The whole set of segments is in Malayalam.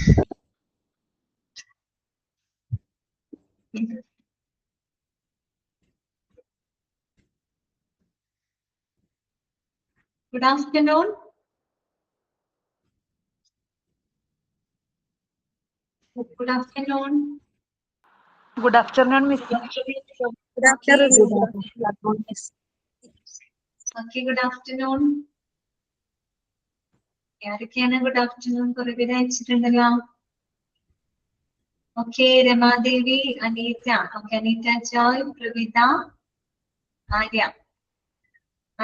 Good afternoon. Good afternoon. Good afternoon, Miss. Good afternoon. Okay, good afternoon. ആരൊക്കെയാണ് ഗുഡ് ആഫ്റ്റർനൂൺ കുറെ പേര് അയച്ചിട്ടുണ്ടല്ലോ. Okay, Ramadevi, Aneeta, okay, Aneeta Joy, Pravitha,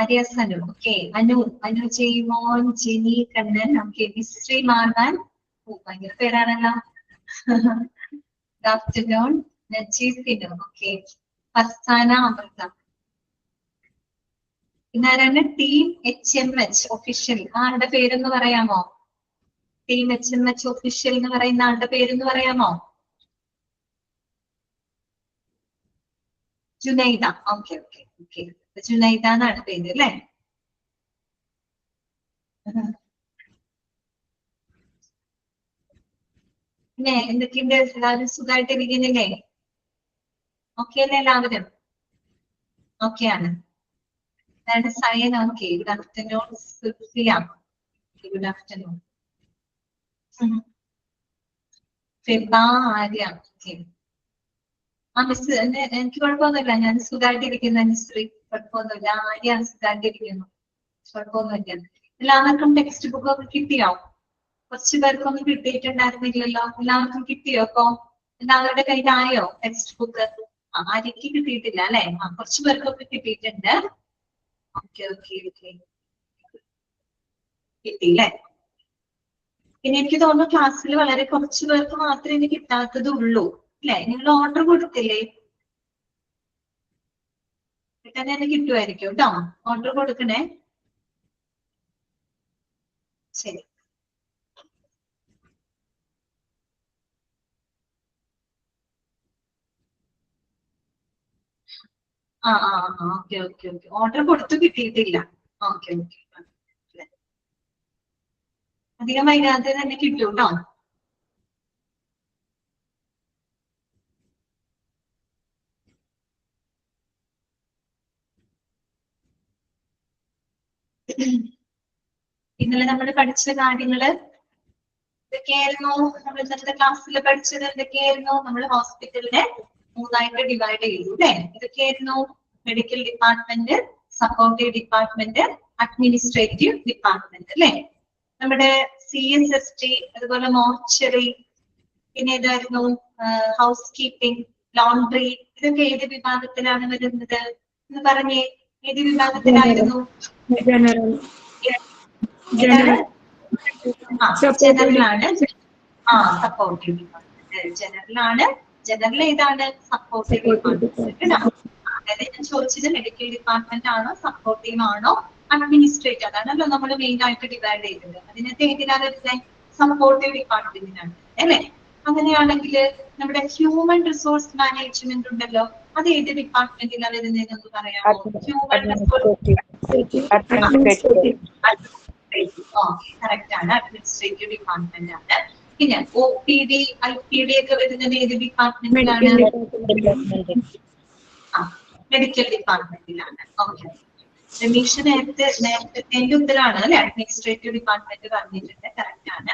Arya Sanu, okay, Anu Jaimon, Jini Kannan, okay, Mishri Marwan, ഭയങ്കര പേരാണല്ലോ. ഗുഡ് ആഫ്റ്റർനൂൺ, നജീസിനു, ഓക്കെ, ഫർസാന അമൃത. ഇന്നാരാണ് ടീം HMH ഒഫീഷ്യൽ? ആളുടെ പേരൊന്ന് പറയാമോ? ടീം HMH ഒഫീഷ്യൽ എന്ന് പറയുന്ന ആളുടെ പേരൊന്ന് പറയാമോ? Junaida, okay okay okay, Junaida എന്നാണ് പേര് അല്ലേ? പിന്നെ എന്തൊക്കെയുണ്ട്? എല്ലാവരും സുഖമായിട്ട് ഇരിക്കുന്നില്ലേ? ഓക്കെ അല്ലേ എല്ലാവരും? ഓക്കെ ആണ്. സയൻ, okay, good afternoon. സുഫിയ, good afternoon. ഫിബ, Arya, okay. ആ മിസ്, എനിക്ക് കുഴപ്പമൊന്നുമില്ല, ഞാൻ സുഖമായിട്ടിരിക്കുന്നു. മിസ്ത്രി, കുഴപ്പമൊന്നുമില്ല. ആര്യ സുഖമായിട്ടിരിക്കുന്നു, കുഴപ്പമൊന്നുമില്ല. എല്ലാവർക്കും ടെക്സ്റ്റ് ബുക്ക് ഒക്കെ കിട്ടിയോ? കുറച്ച് പേർക്കൊന്നും കിട്ടിയിട്ടുണ്ടായിരുന്നില്ലല്ലോ. എല്ലാവർക്കും കിട്ടിയോ? അപ്പൊ എല്ലാവരുടെ കയ്യിലായോ ടെക്സ്റ്റ് ബുക്ക്? ആര്യക്ക് കിട്ടിയിട്ടില്ല അല്ലെ? കുറച്ച് പേർക്കൊക്കെ കിട്ടിയിട്ടുണ്ട്. ഓക്കെ ഓക്കെ ഓക്കെ, കിട്ടിയില്ലേ? പിന്നെ എനിക്ക് തോന്നുന്നു ക്ലാസ്സിൽ വളരെ കുറച്ച് പേർക്ക് മാത്രമേ ഇനി കിട്ടാത്തത് ഉള്ളൂ അല്ലെ? നിങ്ങൾ ഓർഡർ കൊടുത്തില്ലേ? പെട്ടെന്ന് തന്നെ കിട്ടുമായിരിക്കും കേട്ടോ. ഓർഡർ കൊടുക്കണേ. ശരി. ഓക്കെ ഓക്കെ ഓക്കെ, ഓർഡർ കൊടുത്തു കിട്ടിയിട്ടില്ല. ഓക്കെ ഓക്കെ, അധികം വൈകാതെ തന്നെ കിട്ടും കേട്ടോ. ഇന്നലെ നമ്മൾ പഠിച്ച കാര്യങ്ങള് എന്തൊക്കെയായിരുന്നു? നമ്മൾ ഇന്നത്തെ ക്ലാസ്സിൽ പഠിച്ചത് എന്തൊക്കെയായിരുന്നു? നമ്മൾ ഹോസ്പിറ്റലിനെ 3ആയിട്ട് ഡിവൈഡ് ചെയ്തു അല്ലെ? ഇതൊക്കെയായിരുന്നു medical department, supportive department, administrative department അല്ലെ? നമ്മുടെ CSST, അതുപോലെ മോർച്ചറി, പിന്നെ ഏതായിരുന്നു ഹൗസ് കീപ്പിംഗ്, ലോണ്ടറി, ഇതൊക്കെ ഏത് വിഭാഗത്തിലാണ് വരുന്നത് എന്ന് പറഞ്ഞേ? ഏത് വിഭാഗത്തിലായിരുന്നു? ജനറലാണ്. സപ്പോർട്ടീവ് ഡിപ്പാർട്ട്മെന്റ് ജനറലാണ്. ജനറൽ ഏതാണ്? Supportive department. അതായത് ഞാൻ ചോദിച്ചത് മെഡിക്കൽ ഡിപ്പാർട്ട്മെന്റ് ആണോ, സപ്പോർട്ടീവ് ആണോ, അഡ്മിനിസ്ട്രേറ്റീവ്? അതാണല്ലോ നമ്മൾ മെയിൻ ആയിട്ട് ഡിവൈഡ് ചെയ്തത്. അതിനകത്ത് ഏതിനാണ് വരുന്നത്? സപ്പോർട്ടീവ് ഡിപ്പാർട്ട്മെന്റിനാണ് അല്ലെ? അങ്ങനെയാണെങ്കിൽ നമ്മുടെ ഹ്യൂമൻ റിസോഴ്സ് മാനേജ്മെന്റ് ഉണ്ടല്ലോ, അത് ഏത് ഡിപ്പാർട്ട്മെന്റിലാണ് വരുന്നതെന്ന് പറയാമോ? ഹ്യൂമൻ റിസോഴ്സ് കറക്റ്റ് ആണ്, അഡ്മിനിസ്ട്രേറ്റീവ് ഡിപ്പാർട്ട്മെന്റ് ആണ്. പിന്നെ OPD, IPD ഒക്കെ വരുന്നത് ഏത് ഡിപ്പാർട്ട്മെന്റിലാണ്? മെഡിക്കൽ ഡിപ്പാർട്ട്മെന്റിലാണ്. ഓക്കെ, രമീഷ് നേരത്തെ എന്റെ ഉത്തരാണ് അല്ലെ? അഡ്മിനിസ്ട്രേറ്റീവ് ഡിപ്പാർട്ട്മെന്റ് പറഞ്ഞിട്ടുണ്ട്, കറക്റ്റ് ആണ്.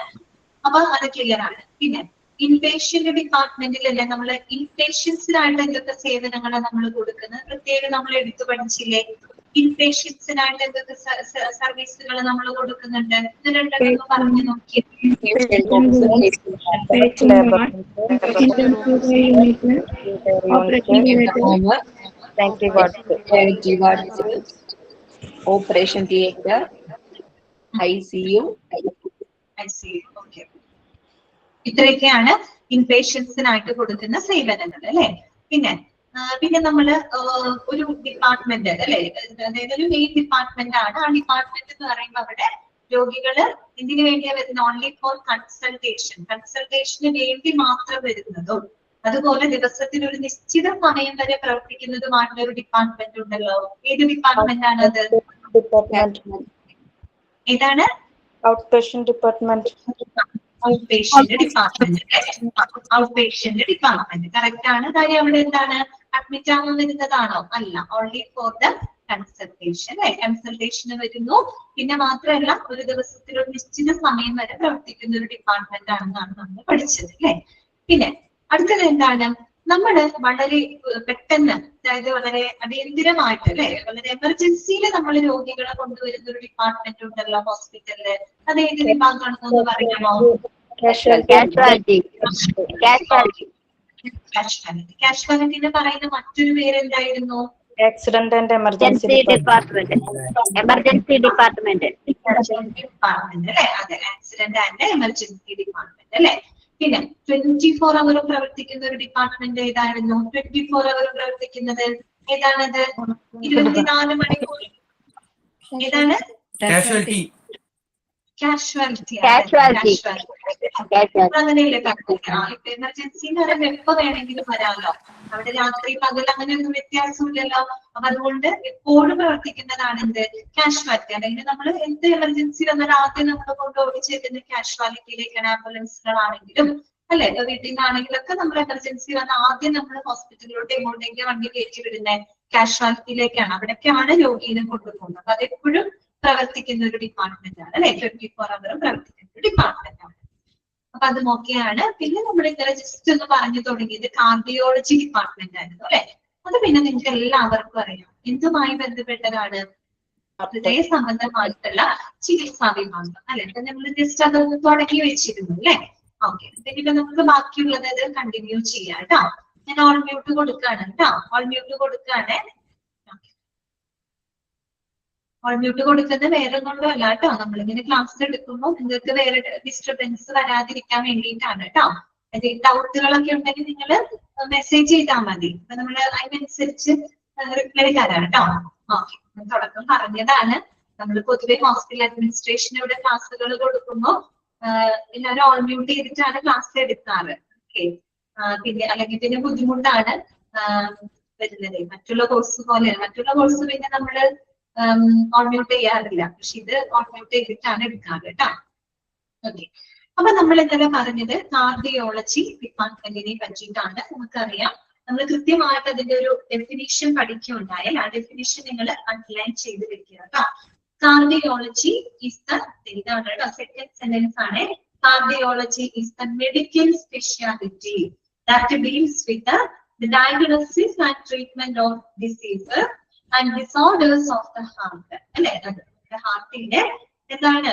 അപ്പൊ അത് ക്ലിയർ ആണ്. പിന്നെ ഇൻപേഷ്യന്റ് ഡിപ്പാർട്ട്മെന്റിൽ അല്ലെ നമ്മൾ ഇൻപേഷ്യൻസിനായിട്ട് എന്തൊക്കെ സേവനങ്ങളാണ് നമ്മൾ കൊടുക്കുന്നത്? പ്രത്യേകം നമ്മൾ എടുത്തു പഠിച്ചില്ലേ? ഇൻപേഷ്യൻസിനായിട്ട് എന്തൊക്കെ സർവീസുകൾ നമ്മൾ കൊടുക്കുന്നുണ്ട്? ഇത് രണ്ടൊക്കെ പറഞ്ഞു നോക്കിയേ. Operation theatre, ICU. ഓക്കെ, ഇത്രയൊക്കെയാണ് ഇൻപേഷ്യൻസിനായിട്ട് കൊടുക്കുന്ന സേവനങ്ങൾ അല്ലെ? പിന്നെ നമ്മള് ഒരു ഡിപ്പാർട്ട്മെന്റ് അല്ലെ, അതായത് ഒരു മെയിൻ ഡിപ്പാർട്ട്മെന്റ് ആണ്. ആ ഡിപ്പാർട്ട്മെന്റ് എന്ന് പറയുമ്പോൾ അവിടെ രോഗികള് എന്തിനു വേണ്ടിയാ വരുന്നത്? ഓൺലി ഫോർ കൺസൾട്ടേഷന് വേണ്ടി മാത്രം വരുന്നതും, അതുപോലെ ദിവസത്തിൽ ഒരു നിശ്ചിത സമയം വരെ പ്രവർത്തിക്കുന്നതുമായിട്ടുള്ള ഒരു ഡിപ്പാർട്ട്മെന്റ് ഉണ്ടല്ലോ. ഏത് ഡിപ്പാർട്ട്മെന്റ് ആണ് അത്? ഏതാണ്? Out patient department. Out patient department. Out patient department correct ആണ്. കാര്യം അവിടെ എന്താണ് അഡ്മിറ്റ് ആവാൻ വരുന്നതാണോ? അല്ല, ഓൺലി ഫോർ ദ കൺസൾട്ടേഷൻ അല്ലെ. കൺസൾട്ടേഷന് വരുന്നു. പിന്നെ മാത്രമല്ല ഒരു ദിവസത്തിൽ ഒരു നിശ്ചിത സമയം വരെ പ്രവർത്തിക്കുന്ന ഒരു ഡിപ്പാർട്ട്മെന്റ് ആണെന്നാണ് നമ്മൾ പഠിച്ചത് അല്ലെ. പിന്നെ അടുത്തത് എന്താണ്, നമ്മള് വളരെ പെട്ടെന്ന്, അതായത് വളരെ അടിയന്തിരമായിട്ട് അല്ലെ, വളരെ എമർജൻസിയിൽ നമ്മൾ രോഗികളെ കൊണ്ടുവരുന്ന ഒരു ഡിപ്പാർട്ട്മെന്റ് ഉണ്ടല്ലോ ഹോസ്പിറ്റലില്. അത് ഏത് വിഭാഗമാണെന്നൊന്ന് പറയാമോ? കാഷ്വാലിറ്റിനെ പറയുന്ന മറ്റൊരു പേര് എന്തായിരുന്നു? Accident and emergency department. Emergency department അല്ലെ. അതെ, ആക്സിഡന്റ് ആൻഡ് എമർജൻസി ഡിപ്പാർട്ട്മെന്റ് അല്ലെ. പിന്നെ 24 അവർ പ്രവർത്തിക്കുന്ന ഒരു ഡിപ്പാർട്ട്മെന്റ് ഏതായിരുന്നു? 24 അവർ പ്രവർത്തിക്കുന്നത് ഏതാണത്? 24 മണിക്കൂർ. ഏതാണ്? കാഷ്വാലിറ്റി. അങ്ങനെയല്ലേ എമർജൻസി എന്ന് പറയുമ്പോൾ എപ്പോ വേണമെങ്കിലും വരാമല്ലോ. അവിടെ രാത്രി പകൽ അങ്ങനെയൊന്നും വ്യത്യാസമില്ലല്ലോ. അപ്പൊ അതുകൊണ്ട് എപ്പോഴും പ്രവർത്തിക്കുന്നതാണ് എന്ത്? കാഷ്വാലിറ്റി. അല്ലെങ്കിൽ നമ്മൾ എന്ത് എമർജൻസി വന്നാൽ ആദ്യം നമ്മൾ കൊണ്ടുപോയി ചേരുന്ന കാഷ്വാലിറ്റിയിലേക്കാണ്. ആംബുലൻസുകളാണെങ്കിലും അല്ലെ, വീട്ടിൽ നിന്നാണെങ്കിലും ഒക്കെ നമ്മൾ എമർജൻസി വന്നാൽ ആദ്യം നമ്മൾ ഹോസ്പിറ്റലിലോട്ട് എങ്ങോട്ടെങ്കിലും വണ്ടി കയറ്റി വിടുന്നത് കാഷ്വാലിറ്റിയിലേക്കാണ്. അവിടേക്കാണ് രോഗീനെ കൊണ്ടുപോകുന്നത്. അപ്പൊ അതെപ്പോഴും പ്രവർത്തിക്കുന്ന ഒരു ഡിപ്പാർട്ട്മെന്റ് ആണ് അല്ലെ. 24 അവറും പ്രവർത്തിക്കുന്ന ഒരു ഡിപ്പാർട്ട്മെന്റ് ആണ്. അപ്പൊ അത് ഓക്കെയാണ്. പിന്നെ നമ്മൾ ഇന്നലെ ജസ്റ്റ് ഒന്ന് പറഞ്ഞു തുടങ്ങിയത് കാർഡിയോളജി ഡിപ്പാർട്ട്മെന്റ് ആയിരുന്നു അല്ലെ. അത് പിന്നെ നിങ്ങൾക്ക് എല്ലാവർക്കും അറിയാം എന്തുമായി ബന്ധപ്പെട്ടതാണ്? ഹൃദയ സംബന്ധമായിട്ടുള്ള ചികിത്സാ വിഭാഗം അല്ലെ. അപ്പൊ നമ്മൾ ജസ്റ്റ് അതൊന്ന് തുടങ്ങി വെച്ചിരുന്നു അല്ലെ. ഓക്കെ, പിന്നെ നമുക്ക് ബാക്കിയുള്ളത് കണ്ടിന്യൂ ചെയ്യാം കേട്ടോ. ഞാൻ ഓൾ മ്യൂട്ട് കൊടുക്കാണ് കേട്ടോ. ഓൾ മ്യൂട്ട് കൊടുക്കാണ്. ഓൾ മ്യൂട്ട് കൊടുക്കുന്നത് വേറെ കൊണ്ടും അല്ല കേട്ടോ. നമ്മളിങ്ങനെ ക്ലാസ് എടുക്കുമ്പോൾ നിങ്ങൾക്ക് വേറെ ഡിസ്റ്റർബൻസ് വരാതിരിക്കാൻ വേണ്ടിയിട്ടാണ് കേട്ടോ. ഡൗട്ടുകളൊക്കെ ഉണ്ടെങ്കിൽ നിങ്ങൾ മെസ്സേജ് ചെയ്താൽ മതി. അപ്പൊ നമ്മൾ അതിനനുസരിച്ച് റിപ്ലൈ തരാം കേട്ടോ. ഓക്കെ, തുടക്കം പറഞ്ഞതാണ്. നമ്മൾ പൊതുവെ ഹോസ്പിറ്റൽ അഡ്മിനിസ്ട്രേഷനിലൂടെ ക്ലാസ്സുകൾ കൊടുക്കുമ്പോൾ എല്ലാവരും ഓൾ മ്യൂട്ട് ചെയ്തിട്ടാണ് ക്ലാസ് എടുക്കാറ്. ഓക്കെ, പിന്നെ അല്ലെങ്കിൽ പിന്നെ ബുദ്ധിമുട്ടാണ് വരുന്നത്. മറ്റുള്ള കോഴ്സ് പോലെയാണ്. മറ്റുള്ള കോഴ്സ് പിന്നെ നമ്മള് ഓൺ മ്യൂട്ട് ചെയ്യാറില്ല. പക്ഷെ ഇത് ഓൺ മ്യൂട്ട് ചെയ്തിട്ടാണ് എടുക്കാറ് കേട്ടോ. ഓക്കെ, അപ്പൊ നമ്മൾ ഇന്നലെ പറഞ്ഞത് കാർഡിയോളജി ഡിപ്പാർട്ട്മെന്റിനെ പറ്റിയിട്ടാണ്. നമുക്കറിയാം, നമ്മൾ കൃത്യമായിട്ട് അതിന്റെ ഒരു ഡെഫിനിഷൻ പഠിക്കുകയുണ്ടായാൽ ആ ഡെഫിനിഷൻ നിങ്ങൾ അണ്ടർലൈൻ ചെയ്ത് വെക്കുക കേട്ടോ. കാർഡിയോളജി ഈസ് ദ, ഇതാണ് കേട്ടോ സെക്കൻഡ് സെന്റൻസ് ആണ്. Cardiology is the medical speciality that deals with the diagnosis and treatment of diseases and disorders of the heart അല്ലെ. ഹാർട്ടിന്റെ എന്താണ്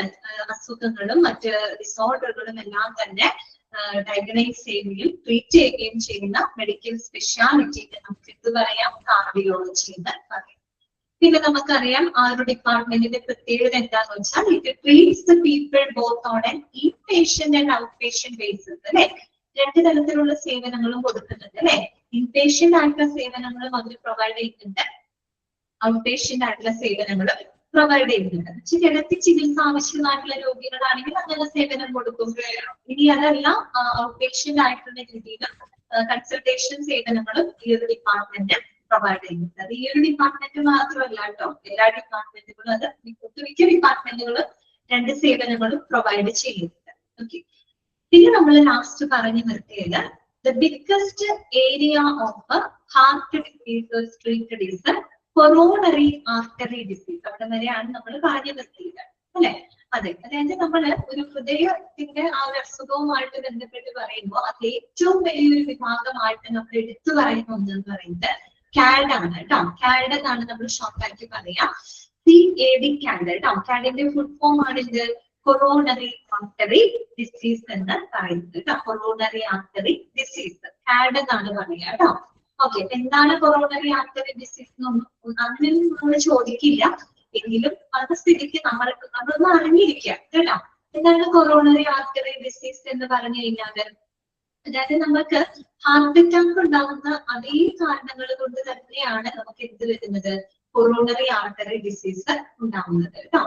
അസുഖങ്ങളും മറ്റ് ഡിസോർഡറുകളും എല്ലാം തന്നെ ഡയഗ്നൈസ് ചെയ്യുകയും ട്രീറ്റ് ചെയ്യുകയും ചെയ്യുന്ന മെഡിക്കൽ സ്പെഷ്യാലിറ്റി നമുക്ക് എന്ത് പറയാം? കാർഡിയോളജി എന്ന് പറയാം. പിന്നെ നമുക്കറിയാം ആ ഒരു ഡിപ്പാർട്ട്മെന്റിന്റെ പ്രത്യേകത എന്താന്ന് വെച്ചാൽ it treats the people both on an inpatient and outpatient basis അല്ലെ. രണ്ട് തരത്തിലുള്ള സേവനങ്ങളും കൊടുക്കുന്നുണ്ട് അല്ലെ. ഇൻപേഷ്യന്റ് ആയിട്ടുള്ള സേവനങ്ങളും അവർ പ്രൊവൈഡ് ചെയ്യുന്നുണ്ട്, ഔട്ട് പേഷ്യന്റ് ആയിട്ടുള്ള സേവനങ്ങളും പ്രൊവൈഡ് ചെയ്യുന്നുണ്ട്. കിടത്തി ചികിത്സ ആവശ്യമായിട്ടുള്ള രോഗികളാണെങ്കിൽ അങ്ങനെ സേവനം കൊടുക്കും. ഇനി അതല്ല ഔട്ട് പേഷ്യന്റ് ആയിട്ടുള്ള രീതിയിൽ കൺസൾട്ടേഷൻ സേവനങ്ങളും ഈ ഒരു ഡിപ്പാർട്ട്മെന്റ് പ്രൊവൈഡ് ചെയ്യുന്നുണ്ട്. അത് ഈ ഒരു ഡിപ്പാർട്ട്മെന്റ് മാത്രമല്ല കേട്ടോ, എല്ലാ ഡിപ്പാർട്ട്മെന്റുകളും അത് മിക്ക ഡിപ്പാർട്ട്മെന്റുകളും രണ്ട് സേവനങ്ങളും പ്രൊവൈഡ് ചെയ്യുന്നുണ്ട്. ഓക്കെ, പിന്നെ നമ്മൾ ലാസ്റ്റ് പറഞ്ഞു നിർത്തിയത് the biggest area of heart diseases treated is coronary artery disease. അവിടെ വരെയാണ് നമ്മൾ പറഞ്ഞു നിർത്തിയത് അല്ലെ. അതെ, അതായത് നമ്മള് ഒരു ഹൃദയത്തിന്റെ ആ ഒരു അസുഖവുമായിട്ട് ബന്ധപ്പെട്ട് പറയുമ്പോൾ അത് ഏറ്റവും വലിയൊരു വിഭാഗമായിട്ട് നമ്മൾ എടുത്തു പറയുന്ന ഒന്നെന്ന് പറയുന്നത് CAD ആണ് കേട്ടോ. CAD എന്നാണ് നമ്മൾ ഷോർട്ടാക്കി പറയാം. CAD CAD കേട്ടോ. CADന്റെ ഫുൾ ഫോം ആണ് ഇത് കൊറോണറി ആർട്ടറി ഡിസീസ് എന്ന് പറയുന്നത് കേട്ടോ. കൊറോണറി ആർട്ടറി ഡിസീസ് CAD എന്നാണ് പറയുക കേട്ടോ. ഓക്കെ, എന്താണ് കൊറോണറി ആർട്ടറി ഡിസീസ് എന്നൊന്നും അങ്ങനെ നമ്മൾ ചോദിക്കില്ല. എങ്കിലും അത് സ്ഥിതിക്ക് നമ്മളൊന്ന് അറിഞ്ഞിരിക്കുക കേട്ടോ. എന്താണ് കൊറോണറി ആർട്ടറി ഡിസീസ് എന്ന് പറഞ്ഞു കഴിഞ്ഞാൽ, അതായത് നമുക്ക് ഹാർട്ട് അറ്റാക്ക് ഉണ്ടാകുന്ന അതേ കാരണങ്ങൾ കൊണ്ട് തന്നെയാണ് നമുക്ക് എന്ത് വരുന്നത്? കൊറോണറി ആർട്ടറി ഡിസീസ് ഉണ്ടാകുന്നത് കേട്ടോ.